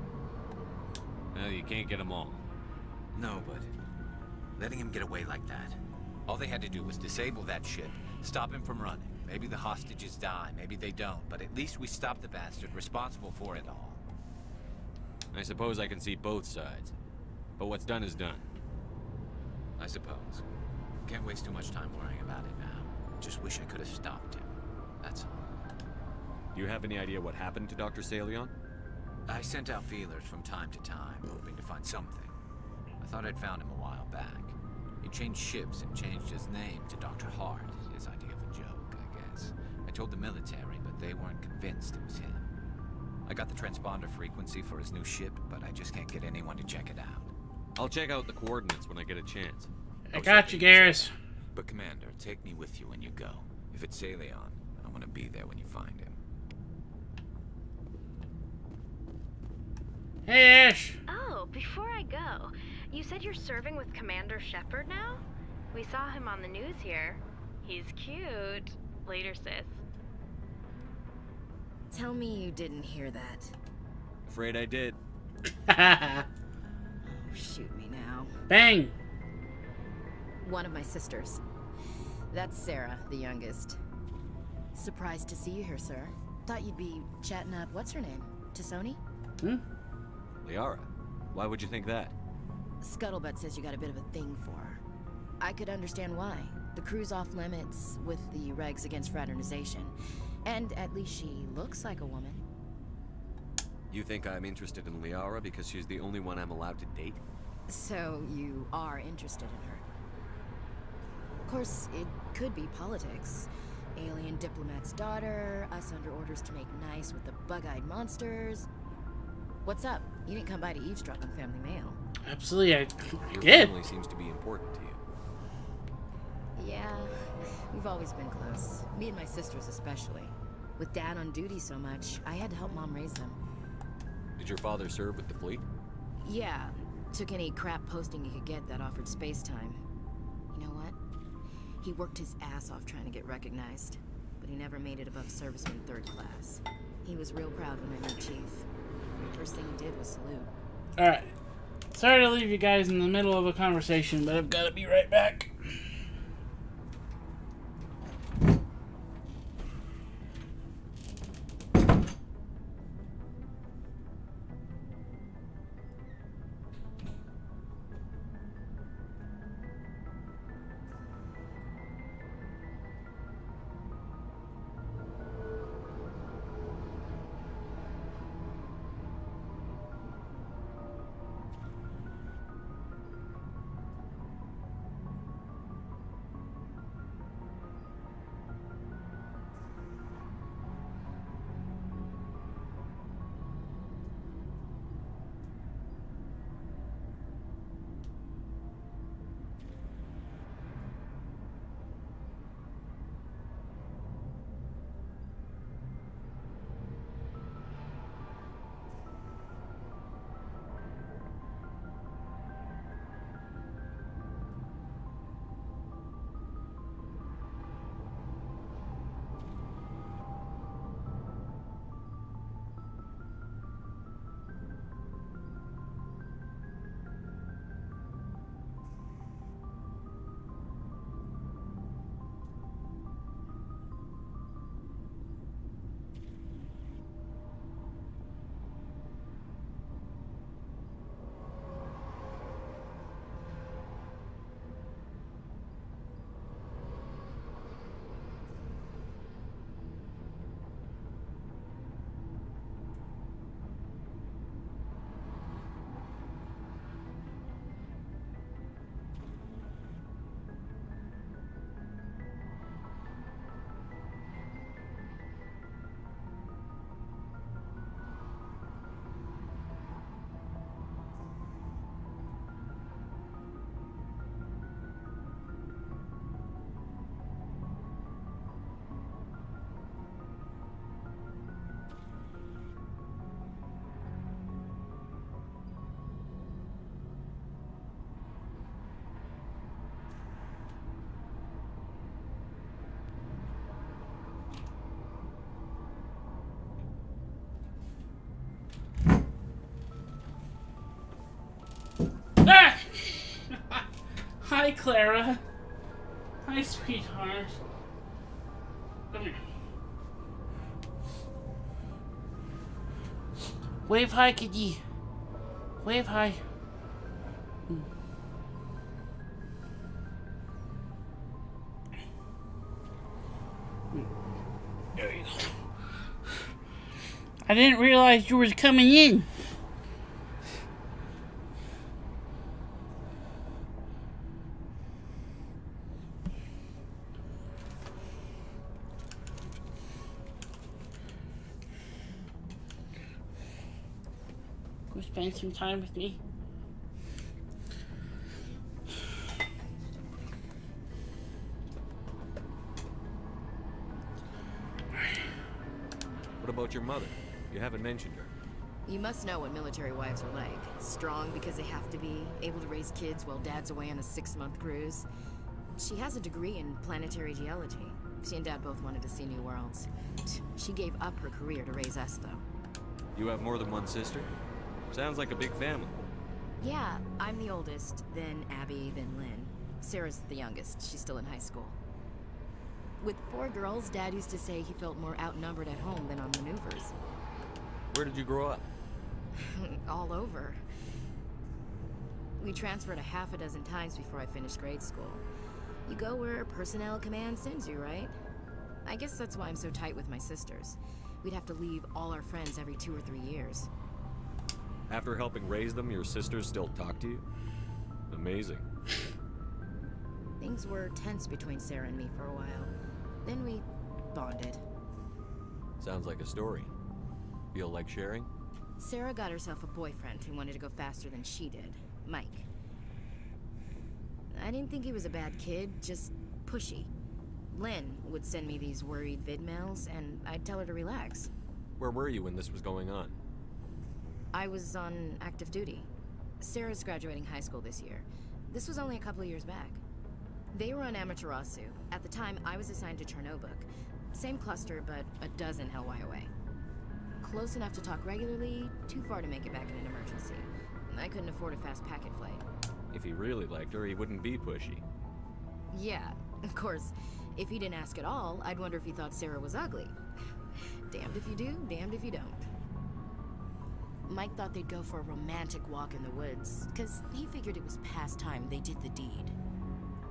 Well, you can't get them all. No, but letting him get away like that. All they had to do was disable that ship, stop him from running. Maybe the hostages die, maybe they don't, but at least we stopped the bastard responsible for it all. I suppose I can see both sides. But what's done is done. I suppose. Can't waste too much time worrying about it now. Just wish I could have stopped him. That's all. Do you have any idea what happened to Dr. Salion? I sent out feelers from time to time, hoping to find something. I thought I'd found him a while back. He changed ships and changed his name to Dr. Hart, his idea of a joke, I guess. I told the military, but they weren't convinced it was him. I got the transponder frequency for his new ship, but I just can't get anyone to check it out. I'll check out the coordinates when I get a chance. I got you, Garrus. But Commander, take me with you when you go. If it's Salion, I want to be there when you find him. Hey, Ash. Oh, before I go, you said you're serving with Commander Shepard now? We saw him on the news here. He's cute. Later, sis. Tell me you didn't hear that. Afraid I did. Oh, shoot me now. Bang! One of my sisters. That's Sarah, the youngest. Surprised to see you here, sir. Thought you'd be chatting up, what's her name? Tassoni? Liara, why would you think that? Scuttlebutt says you got a bit of a thing for her. I could understand why. The crew's off limits with the regs against fraternization. And at least she looks like a woman. You think I'm interested in Liara because she's the only one I'm allowed to date? So you are interested in her. Of course, it could be politics. Alien diplomat's daughter, us under orders to make nice with the bug-eyed monsters. What's up? You didn't come by to eavesdrop on Family Mail. Absolutely, I Your did. family seems to be important to you. Yeah, we've always been close. Me and my sisters especially. With Dad on duty so much, I had to help Mom raise them. Did your father serve with the fleet? Yeah, took any crap posting he could get that offered space time. You know what? He worked his ass off trying to get recognized, but he never made it above serviceman 3rd class. He was real proud when I met Chief. First thing he did was salute. Alright. Sorry to leave you guys in the middle of a conversation, but I've got to be right back. Hi, Clara. Hi, sweetheart. Come here. Wave hi, kitty. Wave hi. There you go. I didn't realize you were coming in. Go spend some time with me. What about your mother? You haven't mentioned her. You must know what military wives are like. Strong because they have to be, able to raise kids while dad's away on a 6-month cruise. She has a degree in planetary geology. She and dad both wanted to see new worlds. She gave up her career to raise us, though. You have more than one sister? Sounds like a big family. Yeah, I'm the oldest, then Abby, then Lynn. Sarah's the youngest. She's still in high school. With 4 girls, Dad used to say he felt more outnumbered at home than on maneuvers. Where did you grow up? All over. We transferred a half a dozen times before I finished grade school. You go where personnel command sends you, right? I guess that's why I'm so tight with my sisters. We'd have to leave all our friends every 2 or 3 years. After helping raise them, your sisters still talk to you? Amazing. Things were tense between Sarah and me for a while. Then we bonded. Sounds like a story. Feel like sharing? Sarah got herself a boyfriend who wanted to go faster than she did, Mike. I didn't think he was a bad kid, just pushy. Lynn would send me these worried vidmails, and I'd tell her to relax. Where were you when this was going on? I was on active duty. Sarah's graduating high school this year. This was only a couple of years back. They were on Amaterasu. At the time, I was assigned to Chernobog. Same cluster, but a dozen LY away. Close enough to talk regularly, too far to make it back in an emergency. I couldn't afford a fast packet flight. If he really liked her, he wouldn't be pushy. Yeah, of course. If he didn't ask at all, I'd wonder if he thought Sarah was ugly. Damned if you do, damned if you don't. Mike thought they'd go for a romantic walk in the woods, because he figured it was past time they did the deed.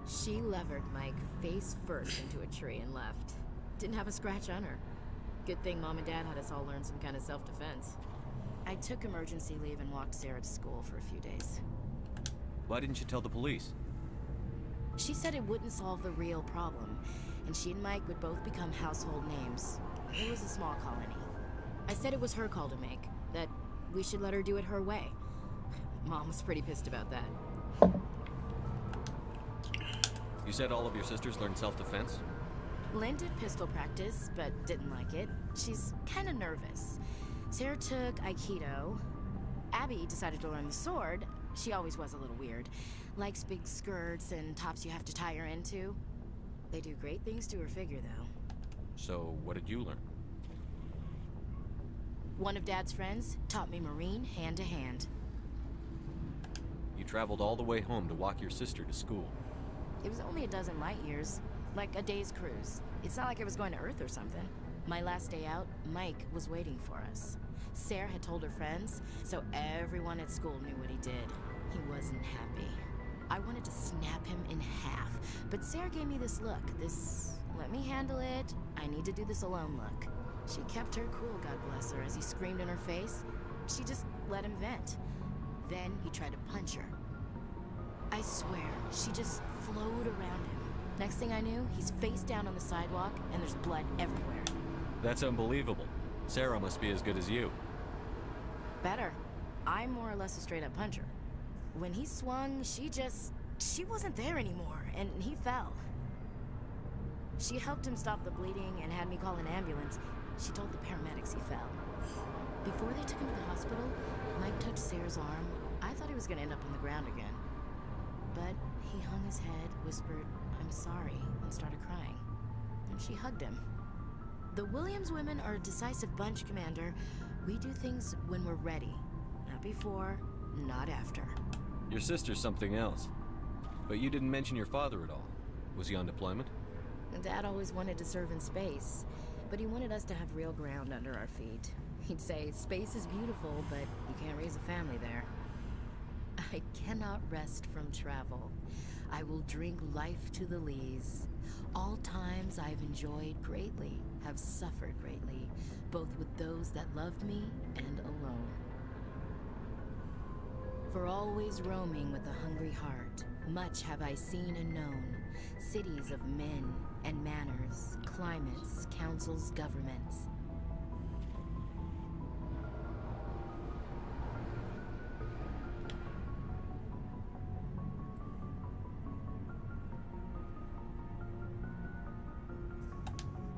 She levered Mike face first into a tree and left. Didn't have a scratch on her. Good thing Mom and Dad had us all learn some kind of self-defense. I took emergency leave and walked Sarah to school for a few days. Why didn't you tell the police? She said it wouldn't solve the real problem, and she and Mike would both become household names. It was a small colony. I said it was her call to make, that we should let her do it her way. Mom was pretty pissed about that. You said all of your sisters learned self-defense? Lynn did pistol practice, but didn't like it. She's kind of nervous. Sarah took Aikido. Abby decided to learn the sword. She always was a little weird. Likes big skirts and tops you have to tie her into. They do great things to her figure, though. So, what did you learn? One of Dad's friends taught me Marine hand to hand. You traveled all the way home to walk your sister to school. It was only a dozen light years, like a day's cruise. It's not like I was going to Earth or something. My last day out, Mike was waiting for us. Sarah had told her friends, so everyone at school knew what he did. He wasn't happy. I wanted to snap him in half, but Sarah gave me this look, this let me handle it, I need to do this alone look. She kept her cool, God bless her, as he screamed in her face. She just let him vent. Then he tried to punch her. I swear, she just flowed around him. Next thing I knew, he's face down on the sidewalk, and there's blood everywhere. That's unbelievable. Sarah must be as good as you. Better. I'm more or less a straight-up puncher. When he swung, she wasn't there anymore, and he fell. She helped him stop the bleeding and had me call an ambulance. She told the paramedics he fell. Before they took him to the hospital, Mike touched Sarah's arm. I thought he was gonna end up on the ground again. But he hung his head, whispered, "I'm sorry," and started crying. And she hugged him. The Williams women are a decisive bunch, Commander. We do things when we're ready. Not before, not after. Your sister's something else. But you didn't mention your father at all. Was he on deployment? Dad always wanted to serve in space, but he wanted us to have real ground under our feet. He'd say, space is beautiful, but you can't raise a family there. I cannot rest from travel. I will drink life to the lees. All times I've enjoyed greatly, have suffered greatly, both with those that loved me and alone. For always roaming with a hungry heart, much have I seen and known, cities of men and manners, climates, councils, governments.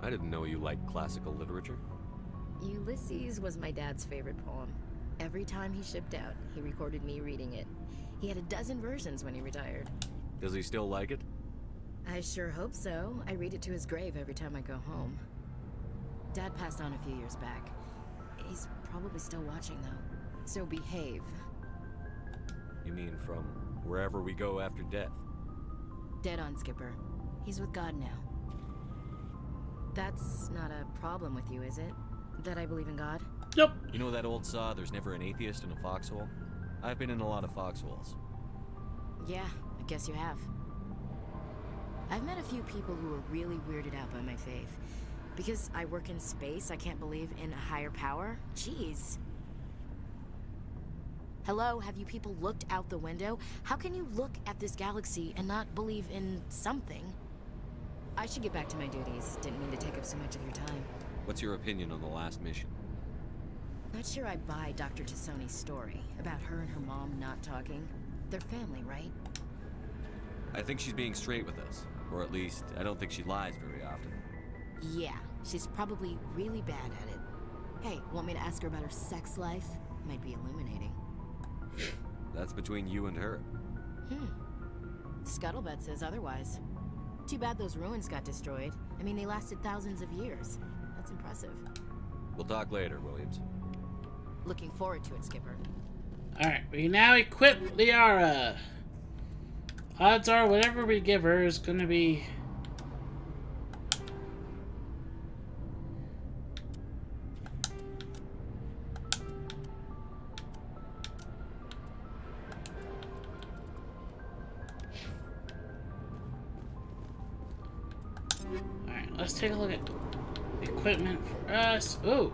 I didn't know you liked classical literature. Ulysses was my dad's favorite poem. Every time he shipped out, he recorded me reading it. He had a dozen versions when he retired. Does he still like it? I sure hope so. I read it to his grave every time I go home. Dad passed on a few years back. He's probably still watching, though. So behave. You mean from wherever we go after death? Dead on, Skipper. He's with God now. That's not a problem with you, is it? That I believe in God? Nope. You know that old saw, there's never an atheist in a foxhole? I've been in a lot of foxholes. Yeah, I guess you have. I've met a few people who were really weirded out by my faith. Because I work in space, I can't believe in a higher power? Jeez. Hello, have you people looked out the window? How can you look at this galaxy and not believe in something? I should get back to my duties. Didn't mean to take up so much of your time. What's your opinion on the last mission? Not sure I buy Dr. Tassoni's story about her and her mom not talking. They're family, right? I think she's being straight with us. Or at least, I don't think she lies very often. Yeah, she's probably really bad at it. Hey, want me to ask her about her sex life? Might be illuminating. That's between you and her. Scuttlebutt says otherwise. Too bad those ruins got destroyed. I mean, they lasted thousands of years. That's impressive. We'll talk later, Williams. Looking forward to it, Skipper. Alright, we now equip Liara. Odds are whatever we give her is gonna be... Alright, let's take a look at equipment for us. Ooh.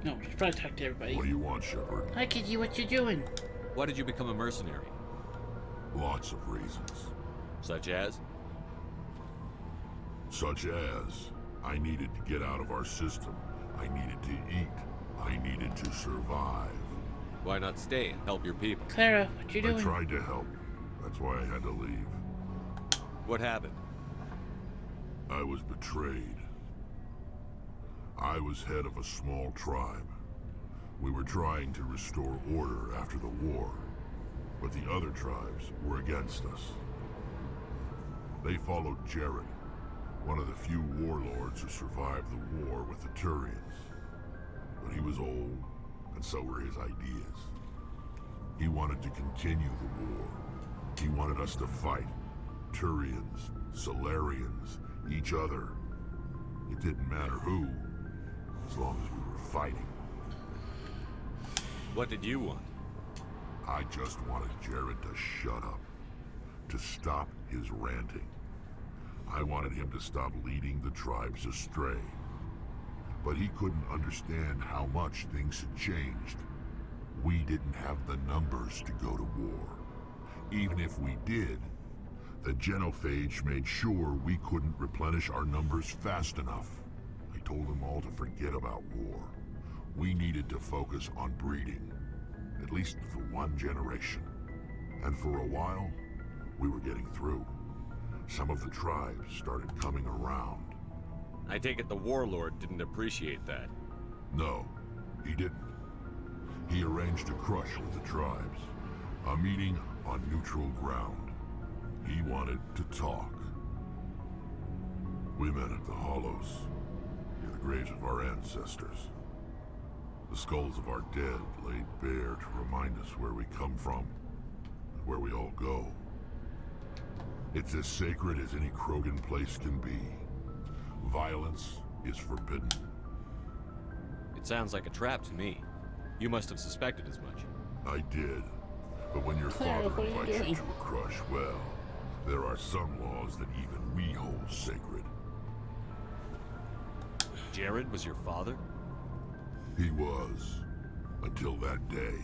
No, just probably talk to everybody. What do you want, Shepard? Hi, Kiddy, what you doing? Why did you become a mercenary? Lots of reasons. Such as? Such as, I needed to get out of our system. I needed to eat. I needed to survive. Why not stay and help your people? Clara, what you doing? I tried to help. That's why I had to leave. What happened? I was betrayed. I was head of a small tribe. We were trying to restore order after the war, but the other tribes were against us. They followed Jared, one of the few warlords who survived the war with the Turians. But he was old, and so were his ideas. He wanted to continue the war. He wanted us to fight. Turians, Solarians, each other. It didn't matter who, as long as we were fighting. What did you want? I just wanted Jared to shut up, to stop his ranting. I wanted him to stop leading the tribes astray. But he couldn't understand how much things had changed. We didn't have the numbers to go to war. Even if we did, The genophage made sure we couldn't replenish our numbers fast enough. I told them all to forget about war. We needed to focus on breeding, at least for one generation. And for a while, we were getting through. Some of the tribes started coming around. I take it the warlord didn't appreciate that. No, he didn't. He arranged a crush with the tribes. A meeting on neutral ground. He wanted to talk. We met at the Hollows, near the graves of our ancestors. The skulls of our dead laid bare to remind us where we come from, and where we all go. It's as sacred as any Krogan place can be. Violence is forbidden. It sounds like a trap to me. You must have suspected as much. I did. But when your father invites you to a crush, well, there are some laws that even we hold sacred. Jared was your father? He was. Until that day.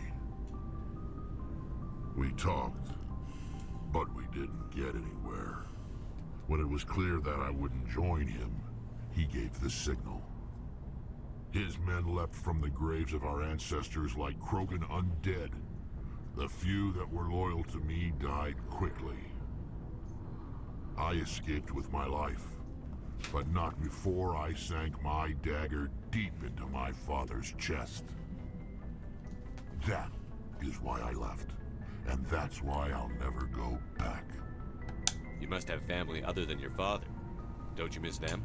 We talked, but we didn't get anywhere. When it was clear that I wouldn't join him, he gave the signal. His men leapt from the graves of our ancestors like Krogan undead. The few that were loyal to me died quickly. I escaped with my life, but not before I sank my dagger deep into my father's chest. That is why I left, and that's why I'll never go back. You must have family other than your father. Don't you miss them?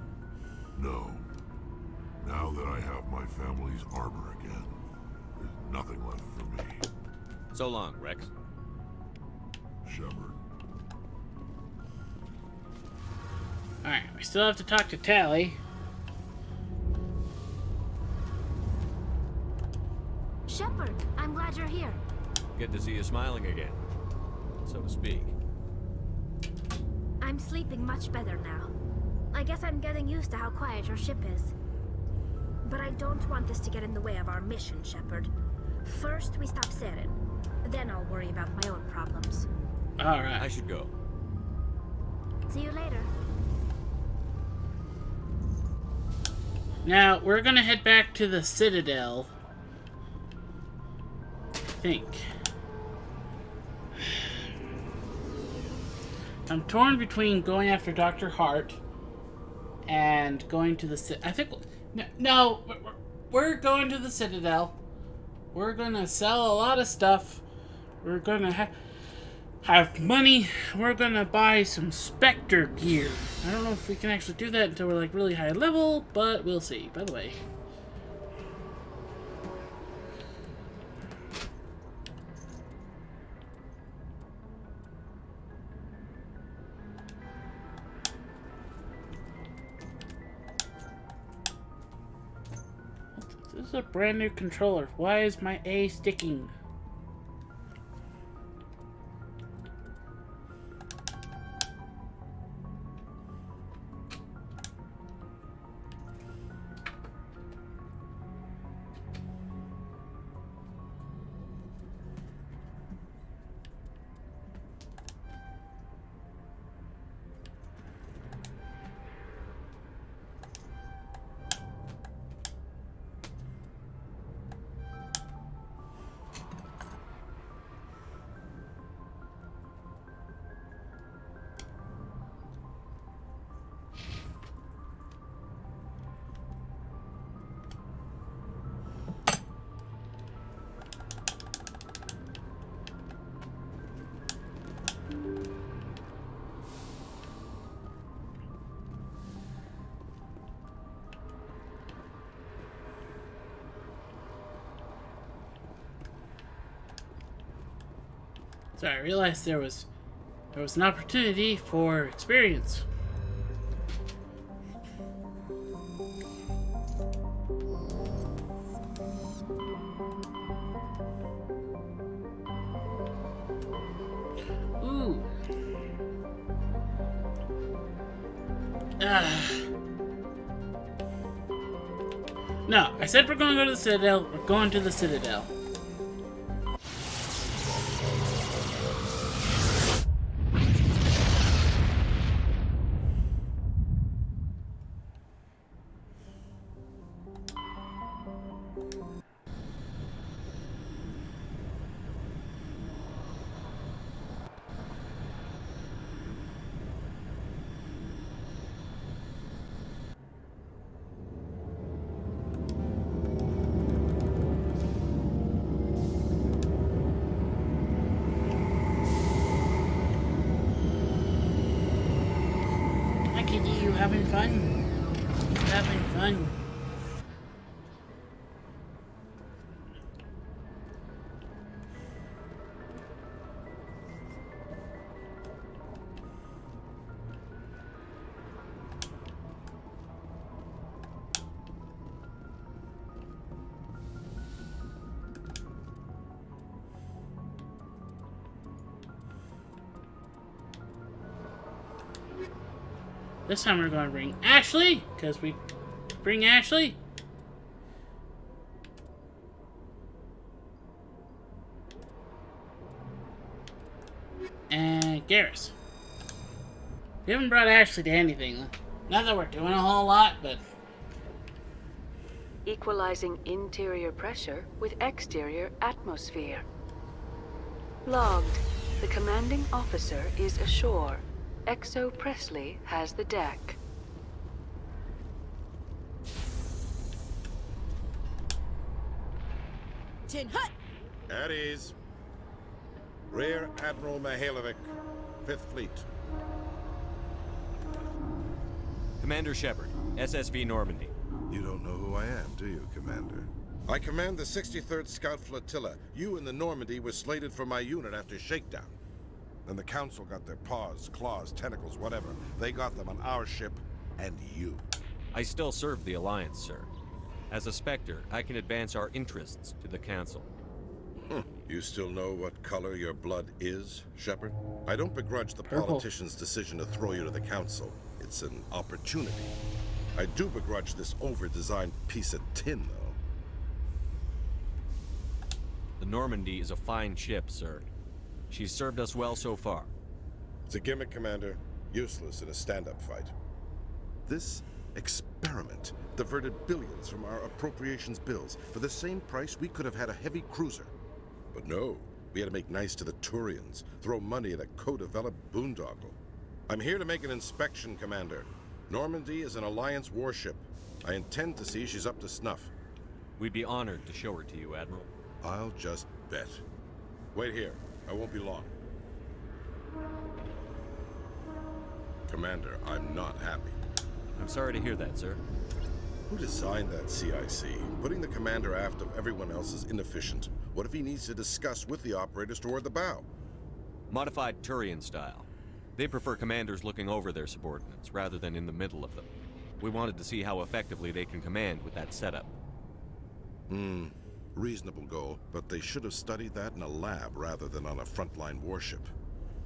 No. Now that I have my family's armor again, there's nothing left for me. So long, Rex. Shepard. Alright, we still have to talk to Tally. Shepard, I'm glad you're here. Good to see you smiling again, so to speak. I'm sleeping much better now. I guess I'm getting used to how quiet your ship is. But I don't want this to get in the way of our mission, Shepard. First, we stop Saren. Then I'll worry about my own problems. Alright. I should go. See you later. Now, we're gonna head back to the Citadel. I think. I'm torn between going after Dr. Hart and going to the I think... No, we're going to the Citadel. We're gonna sell a lot of stuff. We're gonna have money. We're gonna buy some Spectre gear. I don't know if we can actually do that until we're like really high level, but we'll see. By the way. This is a brand new controller. Why is my A sticking? So I realized there was an opportunity for experience. Ooh. No, I said we're going to go to the Citadel. We're going to the Citadel. having fun. Having fun. This time we're going to bring Ashley, because we bring Ashley. And Garrus. We haven't brought Ashley to anything. Not that we're doing a whole lot, but... Equalizing interior pressure with exterior atmosphere. Logged. The commanding officer is ashore. Exo Presley has the deck. Tin Hut! At ease. Rear Admiral Mihailovic, 5th Fleet. Commander Shepard, SSV Normandy. You don't know who I am, do you, Commander? I command the 63rd Scout Flotilla. You and the Normandy were slated for my unit after shakedown. Then the Council got their paws, claws, tentacles, whatever. They got them on our ship, and you. I still serve the Alliance, sir. As a Spectre, I can advance our interests to the Council. You still know what color your blood is, Shepard? I don't begrudge the Purple. politician's decision to throw you to the Council. It's an opportunity. I do begrudge this over-designed piece of tin, though. The Normandy is a fine ship, sir. She's served us well so far. It's a gimmick, Commander. Useless in a stand-up fight. This experiment diverted billions from our appropriations bills. For the same price, we could have had a heavy cruiser. But no, we had to make nice to the Turians, throw money at a co-developed boondoggle. I'm here to make an inspection, Commander. Normandy is an Alliance warship. I intend to see she's up to snuff. We'd be honored to show her to you, Admiral. I'll just bet. Wait here. I won't be long. Commander, I'm not happy. I'm sorry to hear that, sir. Who designed that CIC? Putting the commander aft of everyone else is inefficient. What if he needs to discuss with the operators toward the bow? Modified Turian style. They prefer commanders looking over their subordinates, rather than in the middle of them. We wanted to see how effectively they can command with that setup. Reasonable goal, but they should have studied that in a lab rather than on a frontline warship.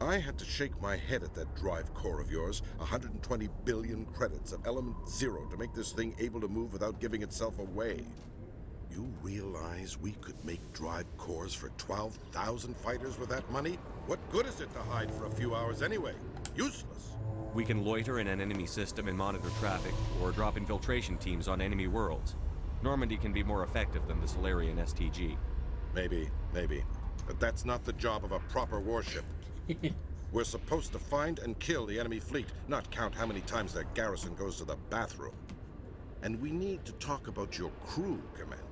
I had to shake my head at that drive core of yours. 120 billion credits of element 0 to make this thing able to move without giving itself away. You realize we could make drive cores for 12,000 fighters with that money? What good is it to hide for a few hours anyway? Useless. We can loiter in an enemy system and monitor traffic, or drop infiltration teams on enemy worlds. Normandy can be more effective than the Solarian STG. Maybe. But that's not the job of a proper warship. We're supposed to find and kill the enemy fleet, not count how many times their garrison goes to the bathroom. And we need to talk about your crew, Commander.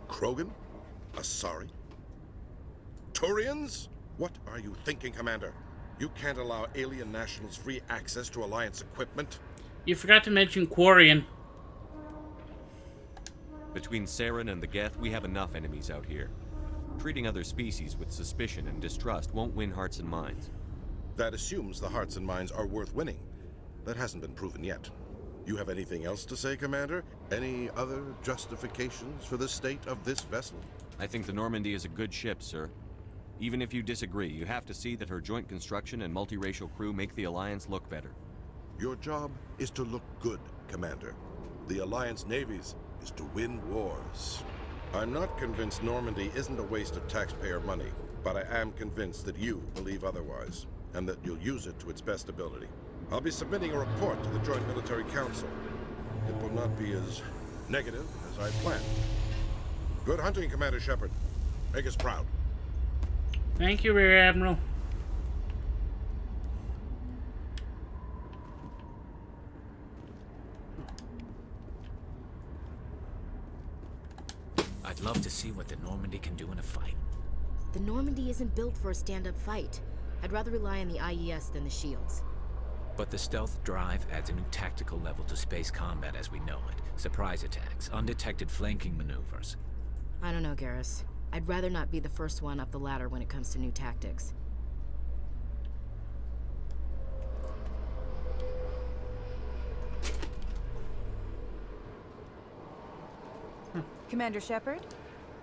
Krogan? Asari? Turians? What are you thinking, Commander? You can't allow alien nationals free access to Alliance equipment? You forgot to mention Quarian. Between Saren and the Geth, we have enough enemies out here. Treating other species with suspicion and distrust won't win hearts and minds. That assumes the hearts and minds are worth winning. That hasn't been proven yet. You have anything else to say, Commander? Any other justifications for the state of this vessel? I think the Normandy is a good ship, sir. Even if you disagree, you have to see that her joint construction and multiracial crew make the Alliance look better. Your job is to look good, Commander. The Alliance navies is to win wars. I'm not convinced Normandy isn't a waste of taxpayer money, but I am convinced that you believe otherwise, and that you'll use it to its best ability. I'll be submitting a report to the Joint Military Council. It will not be as negative as I planned. Good hunting, Commander Shepard. Make us proud. Thank you, Rear Admiral. I'd love to see what the Normandy can do in a fight. The Normandy isn't built for a stand-up fight. I'd rather rely on the IES than the shields. But the stealth drive adds a new tactical level to space combat as we know it. Surprise attacks, undetected flanking maneuvers. I don't know, Garrus. I'd rather not be the first one up the ladder when it comes to new tactics. Commander Shepard?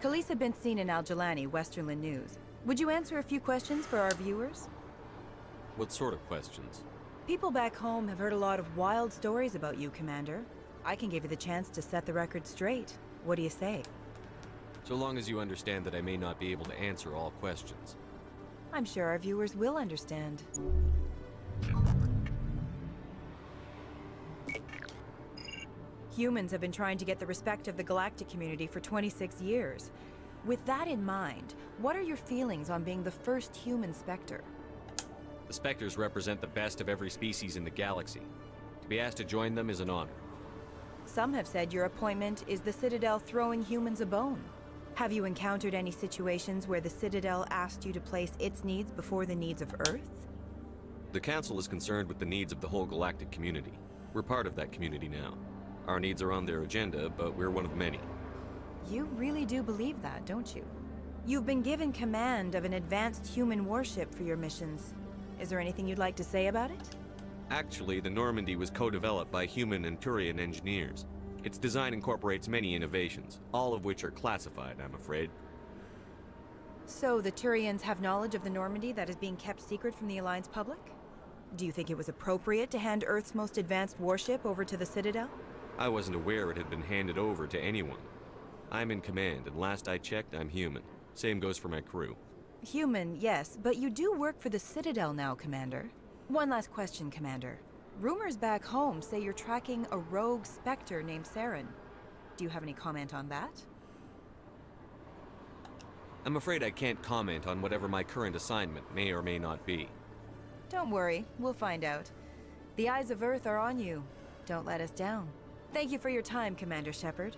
Khaleesa been seen in Al-Jalani, Westerland News. Would you answer a few questions for our viewers? What sort of questions? People back home have heard a lot of wild stories about you, Commander. I can give you the chance to set the record straight. What do you say? So long as you understand that I may not be able to answer all questions. I'm sure our viewers will understand. Humans have been trying to get the respect of the galactic community for 26 years. With that in mind, what are your feelings on being the first human Spectre? The Spectres represent the best of every species in the galaxy. To be asked to join them is an honor. Some have said your appointment is the Citadel throwing humans a bone. Have you encountered any situations where the Citadel asked you to place its needs before the needs of Earth? The Council is concerned with the needs of the whole galactic community. We're part of that community now. Our needs are on their agenda, but we're one of many. You really do believe that, don't you? You've been given command of an advanced human warship for your missions. Is there anything you'd like to say about it? Actually, the Normandy was co-developed by human and Turian engineers. Its design incorporates many innovations, all of which are classified, I'm afraid. So the Turians have knowledge of the Normandy that is being kept secret from the Alliance public? Do you think it was appropriate to hand Earth's most advanced warship over to the Citadel? I wasn't aware it had been handed over to anyone. I'm in command, and last I checked, I'm human. Same goes for my crew. Human, yes, but you do work for the Citadel now, Commander. One last question, Commander. Rumors back home say you're tracking a rogue Spectre named Saren. Do you have any comment on that? I'm afraid I can't comment on whatever my current assignment may or may not be. Don't worry, we'll find out. The eyes of Earth are on you. Don't let us down. Thank you for your time, Commander Shepard.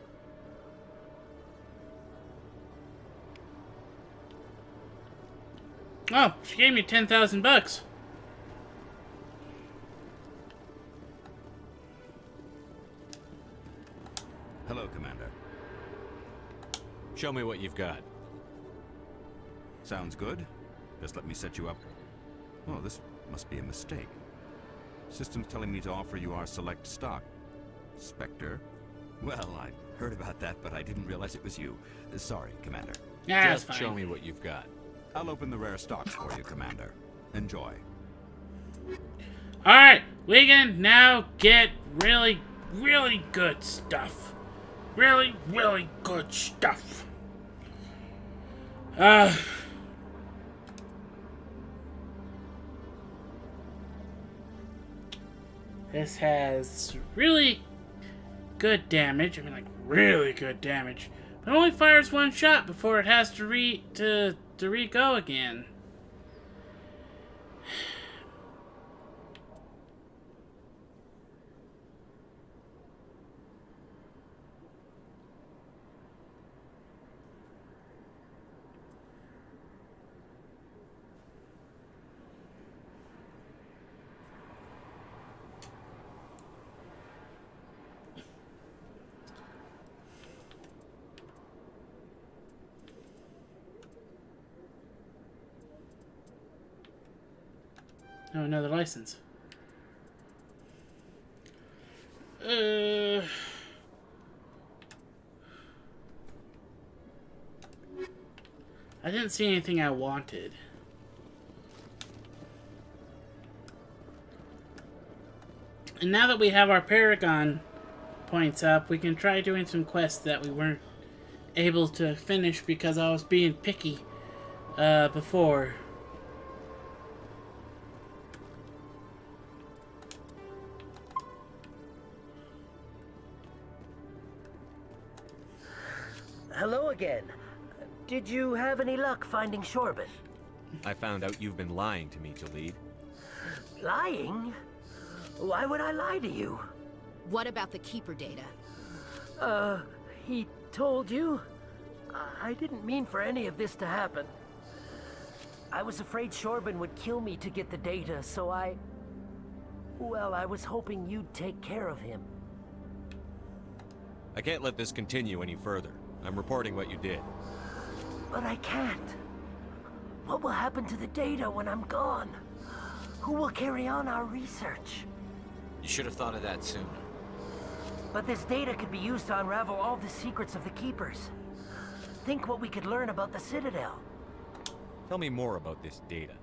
Oh, she gave me 10,000 bucks. Hello, Commander. Show me what you've got. Sounds good. Just let me set you up. Oh, this must be a mistake. System's telling me to offer you our select stock. Spectre? Well, I heard about that, but I didn't realize it was you. Sorry, Commander. Yeah, just show me what you've got. I'll open the rare stocks for you, Commander. Enjoy. Alright, we can now get really, really good stuff. Really, really good stuff. This has really good damage. I mean, like, really good damage. But it only fires one shot before it has to re-go again. Oh, another license. I didn't see anything I wanted. And now that we have our Paragon points up, we can try doing some quests that we weren't able to finish because I was being picky before. Hello again. Did you have any luck finding Shorban? I found out you've been lying to me, Jalid. Lying? Why would I lie to you? What about the Keeper data? He told you? I didn't mean for any of this to happen. I was afraid Shorban would kill me to get the data, so I... Well, I was hoping you'd take care of him. I can't let this continue any further. I'm reporting what you did. But I can't. What will happen to the data when I'm gone? Who will carry on our research? You should have thought of that sooner. But this data could be used to unravel all the secrets of the Keepers. Think what we could learn about the Citadel. Tell me more about this data.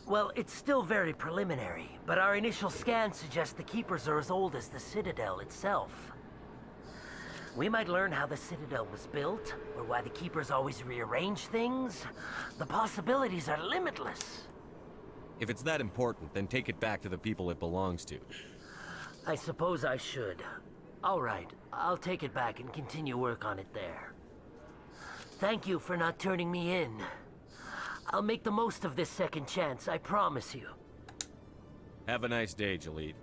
Well, it's still very preliminary, but our initial scans suggest the Keepers are as old as the Citadel itself. We might learn how the Citadel was built, or why the Keepers always rearrange things. The possibilities are limitless. If it's that important, then take it back to the people it belongs to. I suppose I should. All right, I'll take it back and continue work on it there. Thank you for not turning me in. I'll make the most of this second chance, I promise you. Have a nice day, Jalid.